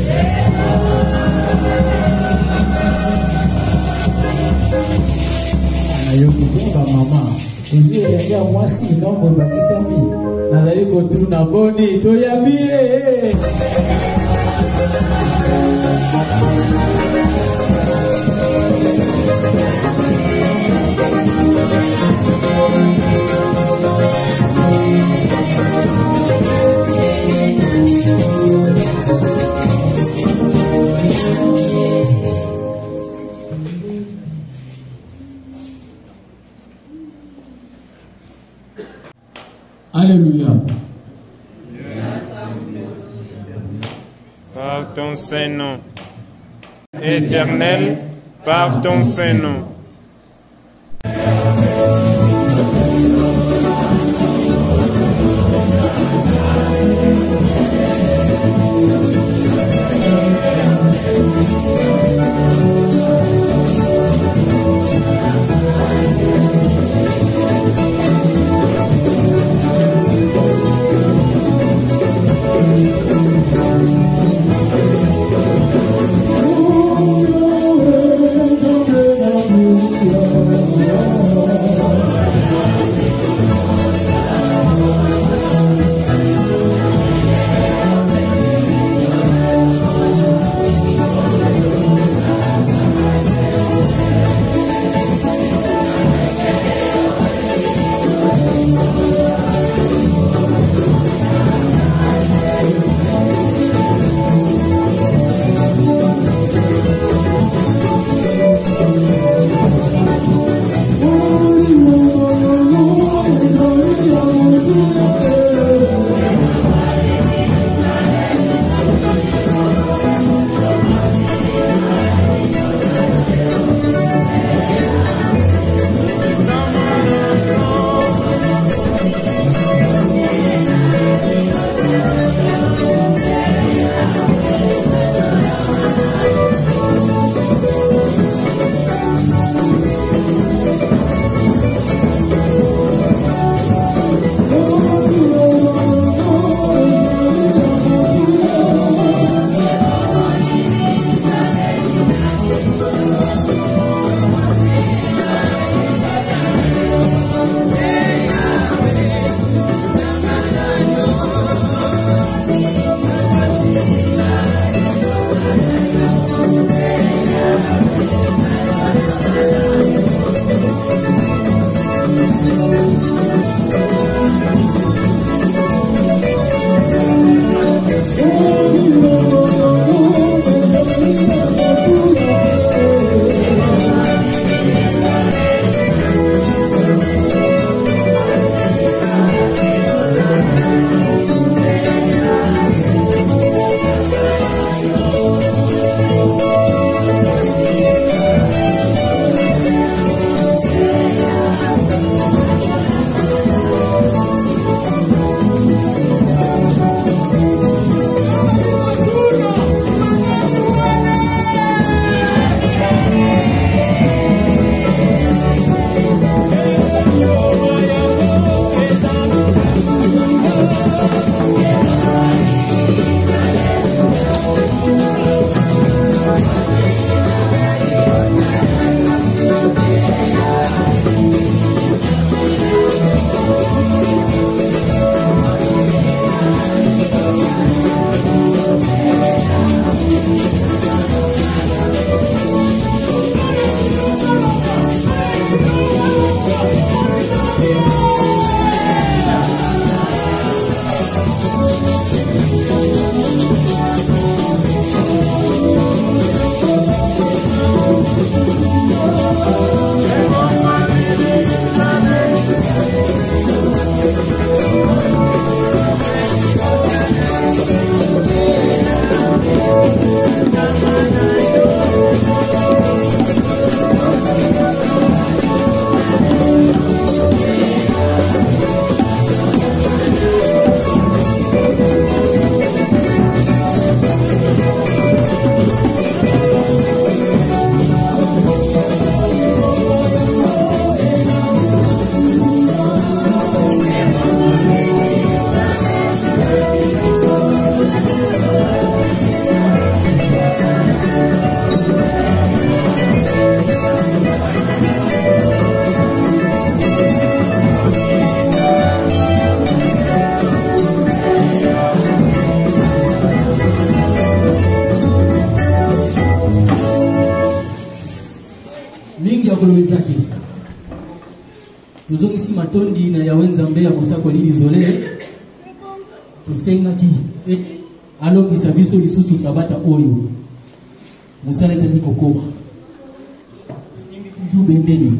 nayoki te bamama ozwi elenge ya mwasi ngambo ebakisami nazali kotuna boni toyambi ye. Alléluia. Par ton Saint-Nom, Éternel, par ton Saint-Nom. Oh, mingi ya kolobezaki tozongisi matondi na yawe nzambe ya mosakoli lizolele tosengaki alokisa biso lisusu sabata oyo mosala ezali kokoba toujours bendeli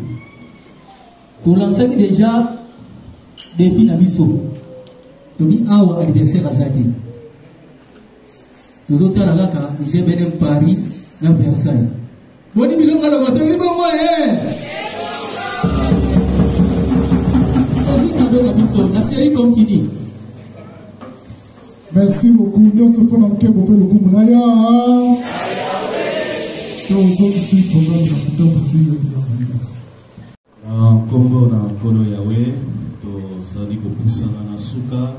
tolansaki déjà défi na biso tobi awa anniversaire azate tozotala kaka je bene Paris na Versailles boni bilonga lo tobi bongo la série continue. Merci beaucoup. Nous sommes pour l'enquête pour le coup. Naya. Nous sommes ici pour nous aussi. Congo na Kolo Yahweh, to sali ko pusana na suka.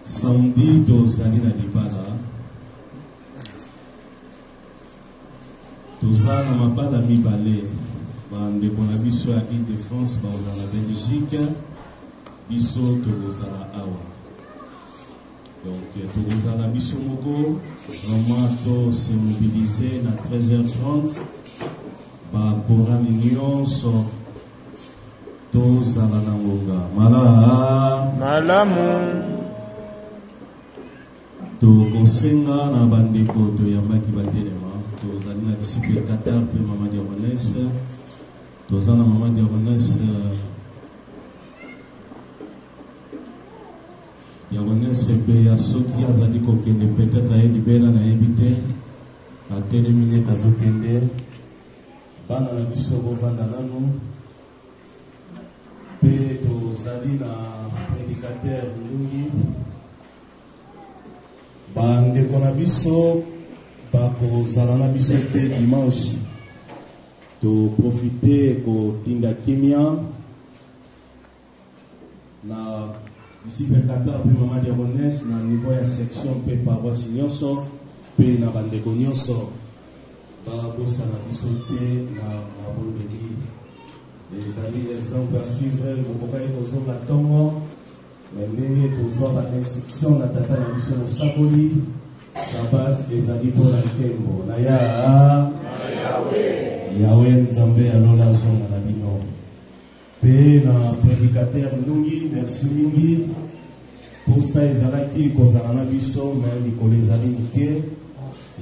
Samedi to sali na libala. To zana mabala mibale. Bande kona biso ya Île-de-France bazala Belgique biso tozala awa donc tozala biso moko vraiment to se mobiliser na 13h30 ba korani nyonso tozala na ngonga malamu tokosenga na bandeko toyambaki batelema tozali na disciple Qatar pe mama diakonese tozana mama diakonese pe ya soki azali kokende peut-être ayebi bela nayebi te atelemi neti azokende bana na biso bovanda nanu mpe tozali na prédicateur ndungi bandeko na biso bakozala na biso te dimanche to profiter ko tinda kimia na disciple Qatar pe mama diakonese na niveau ya section pe paroisse nyonso pe na bandeko nyonso babosana biso te na mabondeli ezali exemple à suivre mokokai kozonga ntongo me ndenge tozwa bainstruction na tata na biso mosakoli sabat ezali mpona nkembo na yawe nzambe alola zonga na bino pe na prédicateur ndungi merci mingi posa ezalaki kozala na biso me likolo ezali moke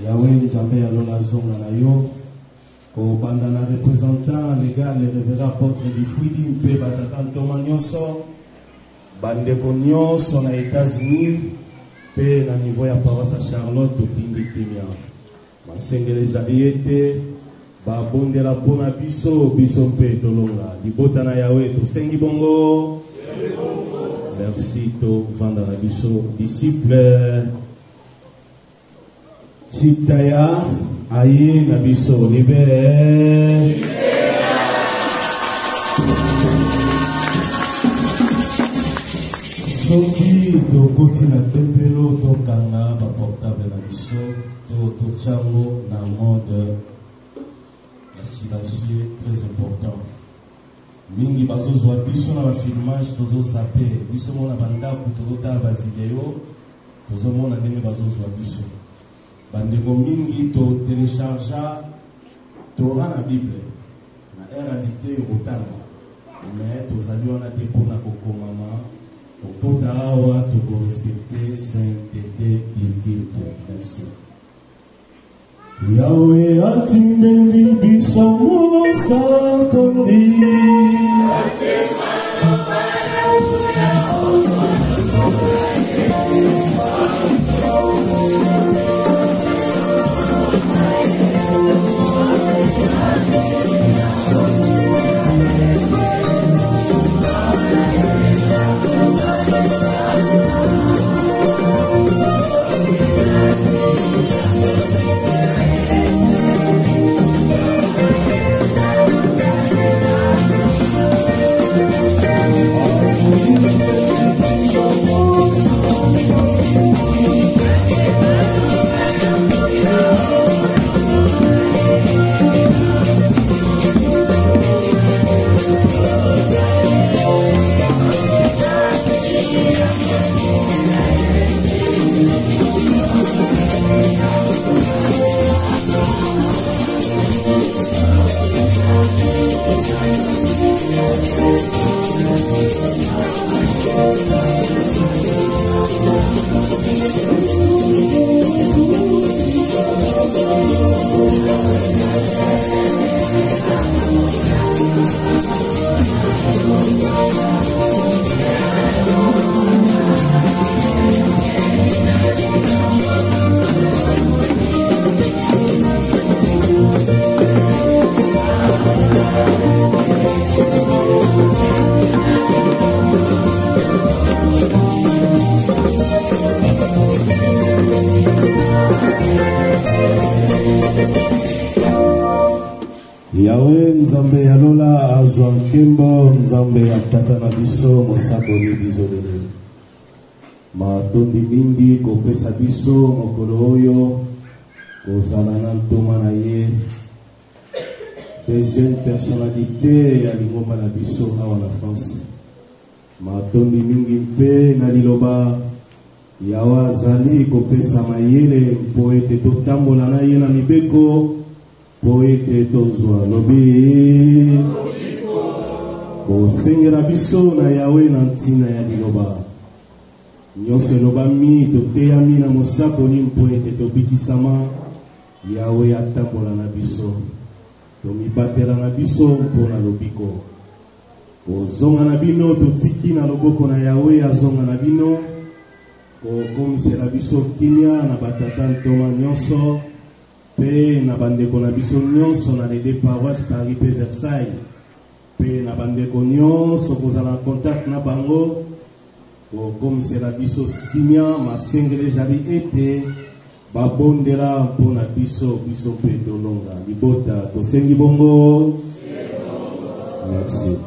yawe nzambe alola zonga na yo kobanda na représentant légal le révérend apôtre Difwidi mpe batata ntoma nyonso bandeko nyonso na États-Unis pe na niveau ya paroisse ya Charlotte totindi kimia masengele ezali ete babondela mpona biso mpe tolonga libota na yawe tosengi bongo merci tovanda na biso disciple Chitaya aye na biso libe soki tokoti na tempelo tokanga baportable na biso tochango na mode silencieux très important mingi bazozwa biso na bafilmage tozozape biso mona bandako tozotala bavideo tozomona ndenge bazozwa biso bandeko mingi totelechargea tora na bible na réalité okotanga me tozali wana te mpona kokomama okota awa tokorespecte sainteté dirgite merci Yahweh atindeli biso mosakondi Yahweh nzambe ya lola azwa nkembo nzambe ya tata na biso mosakoli bizolele matondi mingi kopesa biso mokolo oyo kozala na ntoma na ye deuxième personnalité ya lingomba na biso awa na France matondi mingi mpe na liloba yawe azali kopesa mayele mpo ete totambola na ye na mibeko mpo ete tozwa lobi kosengela biso na yawe na ntina ya liloba nyonso elobami toteyami na mosakoli mpo ete tobikisama yawe atambola na biso tomibatela na biso mpo na lobiko kozonga na bino totiki na loboko na yawe azonga na bino kokomisela biso kimia na batata ntoma nyonso mpe na bandeko na biso nyonso na les deux paroisses Paris mpe Versailles mpe na bandeko nyonso kozala contact na bango kokomisela biso kimia masengele ezali ete babondela mpo na biso mpe tolonga libota tosengi bongo merci.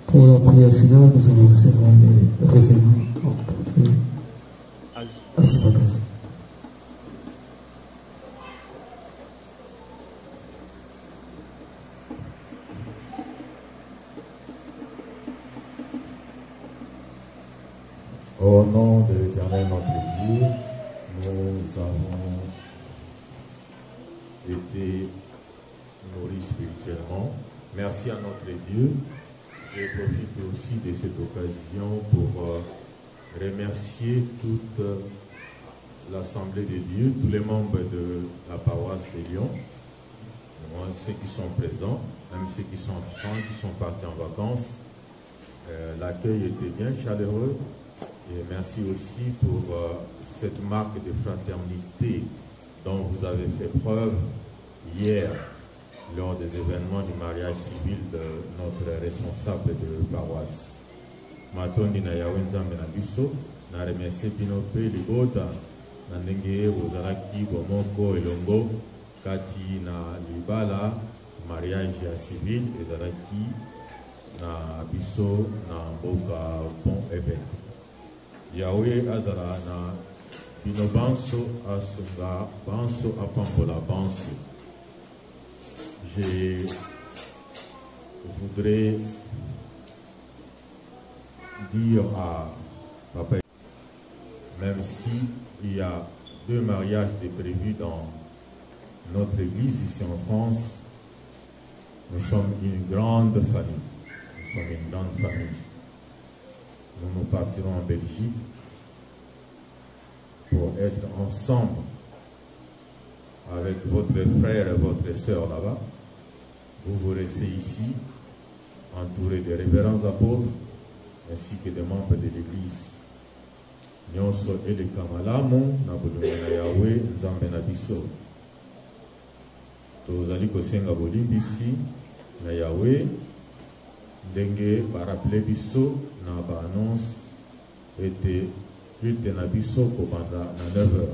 Pour la prière finale, nous allons recevoir les révérends apôtres Asibakazi. Au nom de l'Éternel notre Dieu, nous avons été nourris spirituellement. Merci à notre Dieu. Je profite aussi de cette occasion pour remercier toute l'Assemblée de Dieu, tous les membres de la paroisse de Lyon, ceux qui sont présents, même ceux qui sont absents, qui sont partis en vacances. L'accueil était bien chaleureux. Et merci aussi pour cette marque de fraternité dont vous avez fait preuve hier lors des événements du mariage civil de notre responsable de paroisse. Matondi na yawe nzambe na biso na remercie bino pe libota na ndenge ozalaki bomoko elongo kati na libala mariage ya civil ezalaki na biso na mboka bon évêque. Yahweh azala na bino banso asunga banso apambola banso. Je voudrais dire à Papa, même si il y a 2 mariages prévus dans notre église ici en France, nous sommes une grande famille. Nous sommes une grande famille. Nous partirons en Belgique pour être ensemble avec votre frère et votre soeur là-bas. Vous restez ici, entourés des révérends apôtres, ainsi que des membres de l'église. Nyonso ele kamalamu na bulungu na Yahweh nzambe na biso. Tozali kosenga bolimbisi na Yahweh ndenge baraple biso na ba annonce ete culte na biso kobanda na 9h.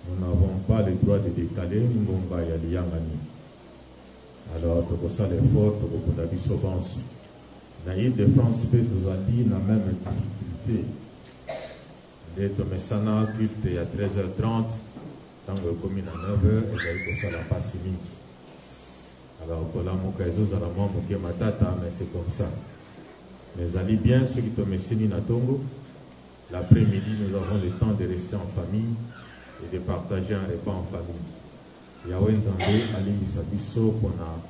Nous n'avons pas le droit de décaler ngomba ya liyangani. Alors tokosa l'effort tokokunda biso banso. Na Île de France pe tozali na même difficulté. D'être mesana culte à 13h30 tango commune à 9h et d'aller kosa la passe mingi. Alors, pour la mokaïzo, za la mwa moké matata, mais c'est comme ça. Mais allez bien, ceux qui te messini na tongo, l'après-midi, nous avons le temps de rester en famille et de partager un repas en famille. Yahweh Nzambe, alingi sabiso, kona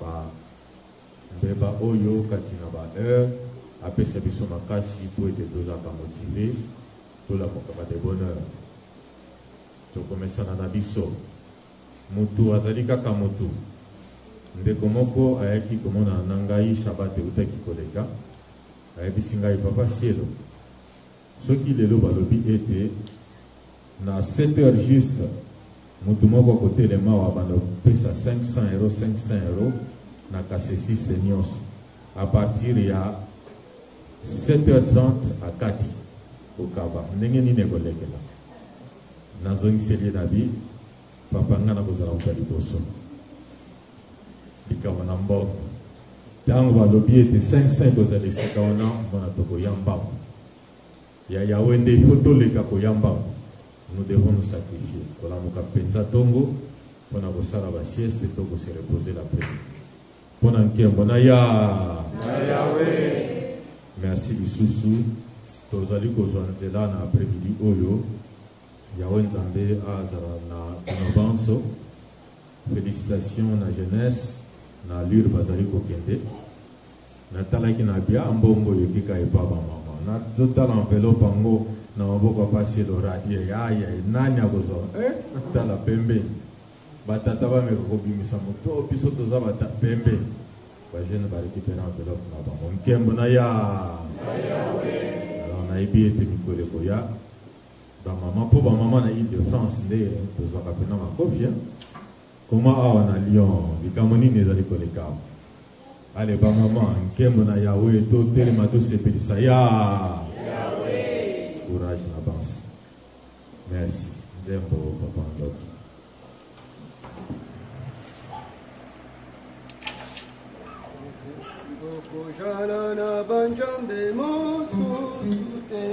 ba mbeba oyo, katina ba heure, apé sabiso makasi, pour être dozaka motivé, pour la mokaba de bonheur. Toko mesana na biso, mutu azali kaka mutu. Ndeko moko ayaki komona nangai Shabbat utaki koleka ayebisi ngai papa cielo soki lelo balobi ete na 7h juste mutu moko kotelema wa bando pesa 500 € na kasesi nyonso à partir ya 7h30 à Kati, au Kaba. N'engé ni négoleke là. Nazongi seli nabi, papa ngana kozala ukali boso. Bika wanambo. Tango balobi était 5-5 kozala esika wana, mona toko yamba. Ya yawende photo leka ko yamba. Nous devons nous sacrifier. Pour la muka penza tongo, pour na kosala ba sieste, toko se reposer l'après-midi. Pour na nkembo na ya. Merci Bisusu. Tozali kozwanzela na après-midi oyo. Yahweh Nzambe azara na Nobanso. Félicitations na jeunesse na lure bazali kokende. Na talaki na bia mbongo yokika epa ba mama. Na total enveloppe ngo na maboko passer le radio ya nani akozo. Tala pembe. Batata ba me kobimisa moto biso toza bata pembe. Ba jeune ba récupérer enveloppe na ba. Nkembo na ya. Alors na ibi ete mikole koya. Ba maman pour ba maman na Île-de-France nde toza kapena makofia. Comment awa na Lyon bikamoni nezali koleka. Allez ba maman nkembo na Yahweh to telema to sepelisa ya. Yahweh. Courage na banse. Merci. Nzembo papa ndoki. Kojana na banjambe mosute.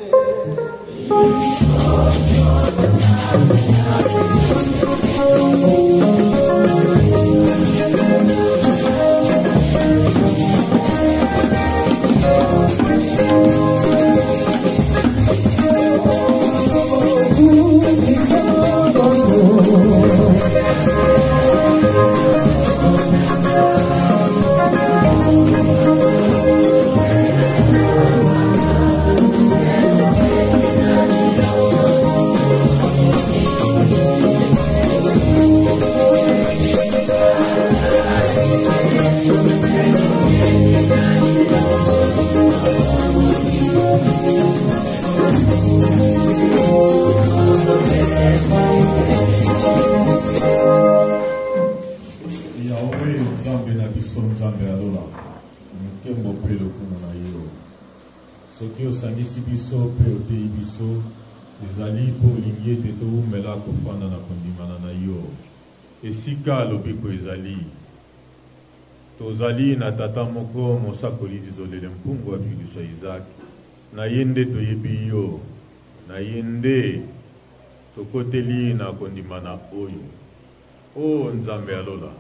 Soki osangisi biso pe otei biso ezali po olingi ete towumela kofanda na kondimana na yo esika lobiko ezali tozali na tata moko mosakoli dizolele mpungu wa biso Isaac na ye nde toyebi yo na ye nde tokoteli na kondimana oyo o Nzambe alola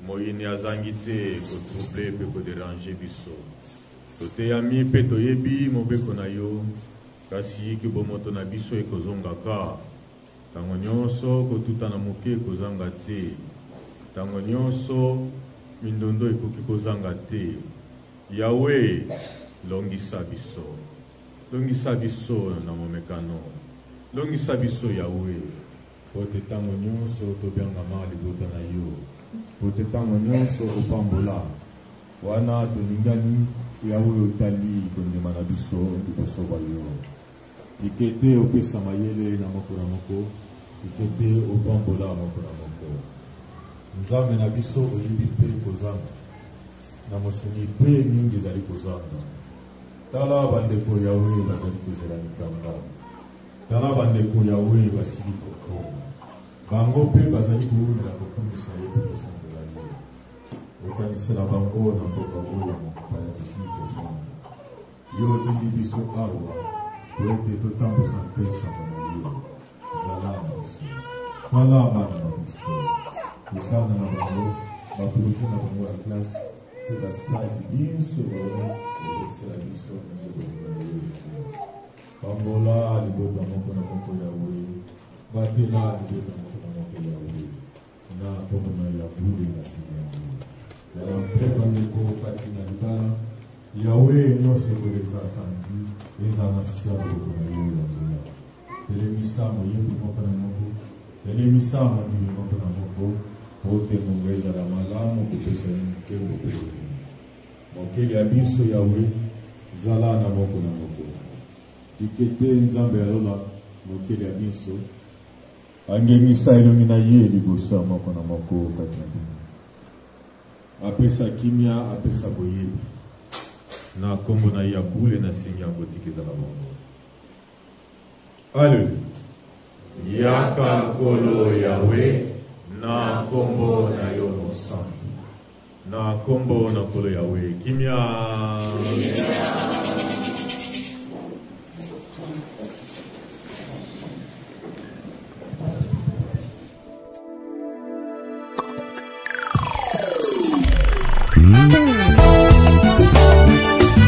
moyini azangi te kotrouble pe koderange biso toteyami pe toyebi mobeko na yo kasi kibomoto na biso ekozongaka ntango nyonso kotuta na moke ekozanga te ntango nyonso mindondo ekoki kozanga te Yawe longisa biso na momekano longisa biso Yawe po te ntango nyonso tobyangama libota na yo po te ntango nyonso opambola wana tolingani Yawe otali kondima na biso liboso ba yo tikete opesa mayele na moko na moko tikete opambola moko na moko Nzambe na biso oyebi pe kozanga na mosuni pe mingi ezali kozanga tala bandeko Yawe bazali kozela mikamba tala bandeko Yawe basili kokoma bango pe bazali koumela kokomisa ye pe kosanzela ye okanisela bango na mboka oyo mokopa ya tifini kofanda yo otindi biso awa po ete totambosa mpesa na yo zala na biso tala bana na biso kokanda na bango baproje na bango ya klase pe bastage biso oyo ekokisela biso na libota na yo pambola libota moko na moko Yawe batela libota moko na moko Yawe na kombo na ya bule na siyango yala mpeba ndeko kati na libala Yawe nyonso ekoleka samedi eza na sia moko na yo ya mbula telemisa moyebi moko na moko telemisa mondimi moko na moko po te mongo ezala malamu kopesa ye nkembo mpe lokumu mokeli ya biso Yawe zala na moko na moko tikete Nzambe alola mokeli ya biso angengisa elongi na ye liboso ya moko na moko kati na bino apesa kimia apesa boyebi na kombo na Yakule na sinya botikiza la bongo. Allez. Yaka nkolo Yahweh na kombo na yo mosantu. Na kombo na kolo Yahweh. Kimia.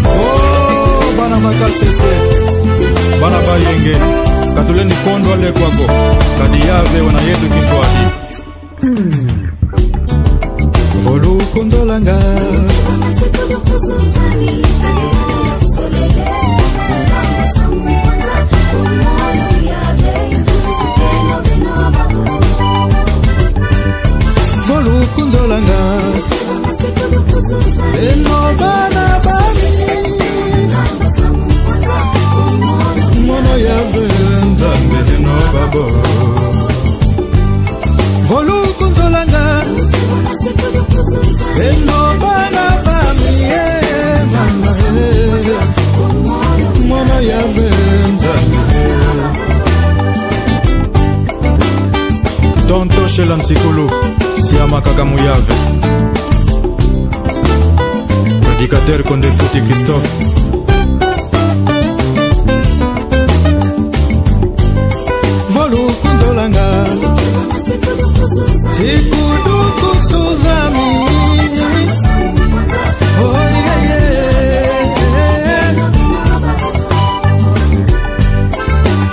Oh, bana makasese. Bana bayenge. Katuleni kondo ale kwako. Kadiyave wana yetu kitwadi. Volu kondolanga. Volu kondolanga. Eno bana bani. Mono ya venda mbeno babo. Volu kondolanga. Eno bana bani. Mama mono ya venda. Tonto shela mtikulu. Siama kakamuyave. Prédicateur Condé Fouti Christophe. Volu kunzolanga. Tikuduku suzami. Oh yeah yeah.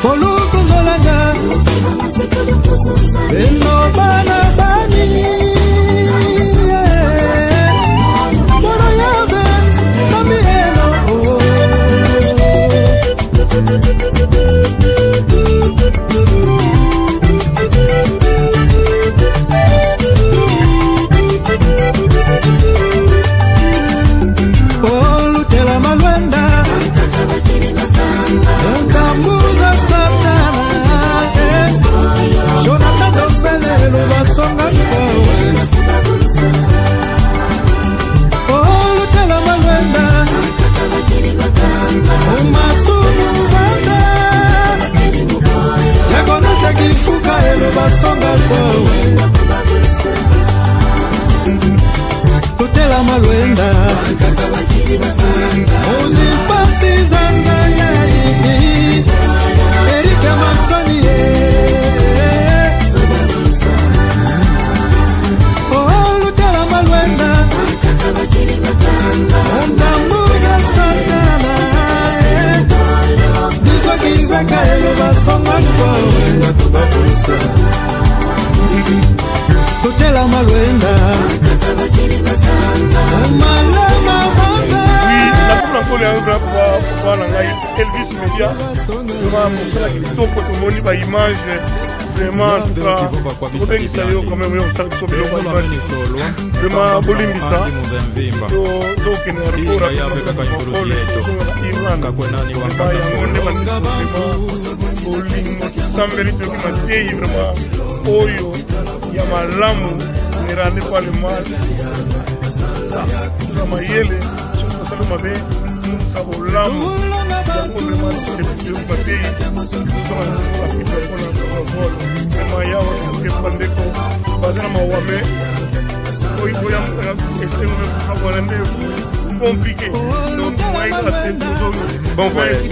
Volu kunzolanga. Beno bana bani. Tutela malwenda Ozi pasi zanga ya ibi Erika Matoni Oh lutela malwenda Ondamuga satana Dizo kizaka elo basonga kwa Tutela malwenda Malama vanda Oui, la Elvis Media vraiment kitoko tomoni ba image vraiment ça quand même vraiment bolimbisa donc ne vraiment oyo ya malamu nirande kwa le mal kama yele chakosalo mabe sabolamu ya vraiment c'est le papier vraiment ya que pandeko bazana mawame oyi boya este no favorable compliqué donc moi il a fait bon merci.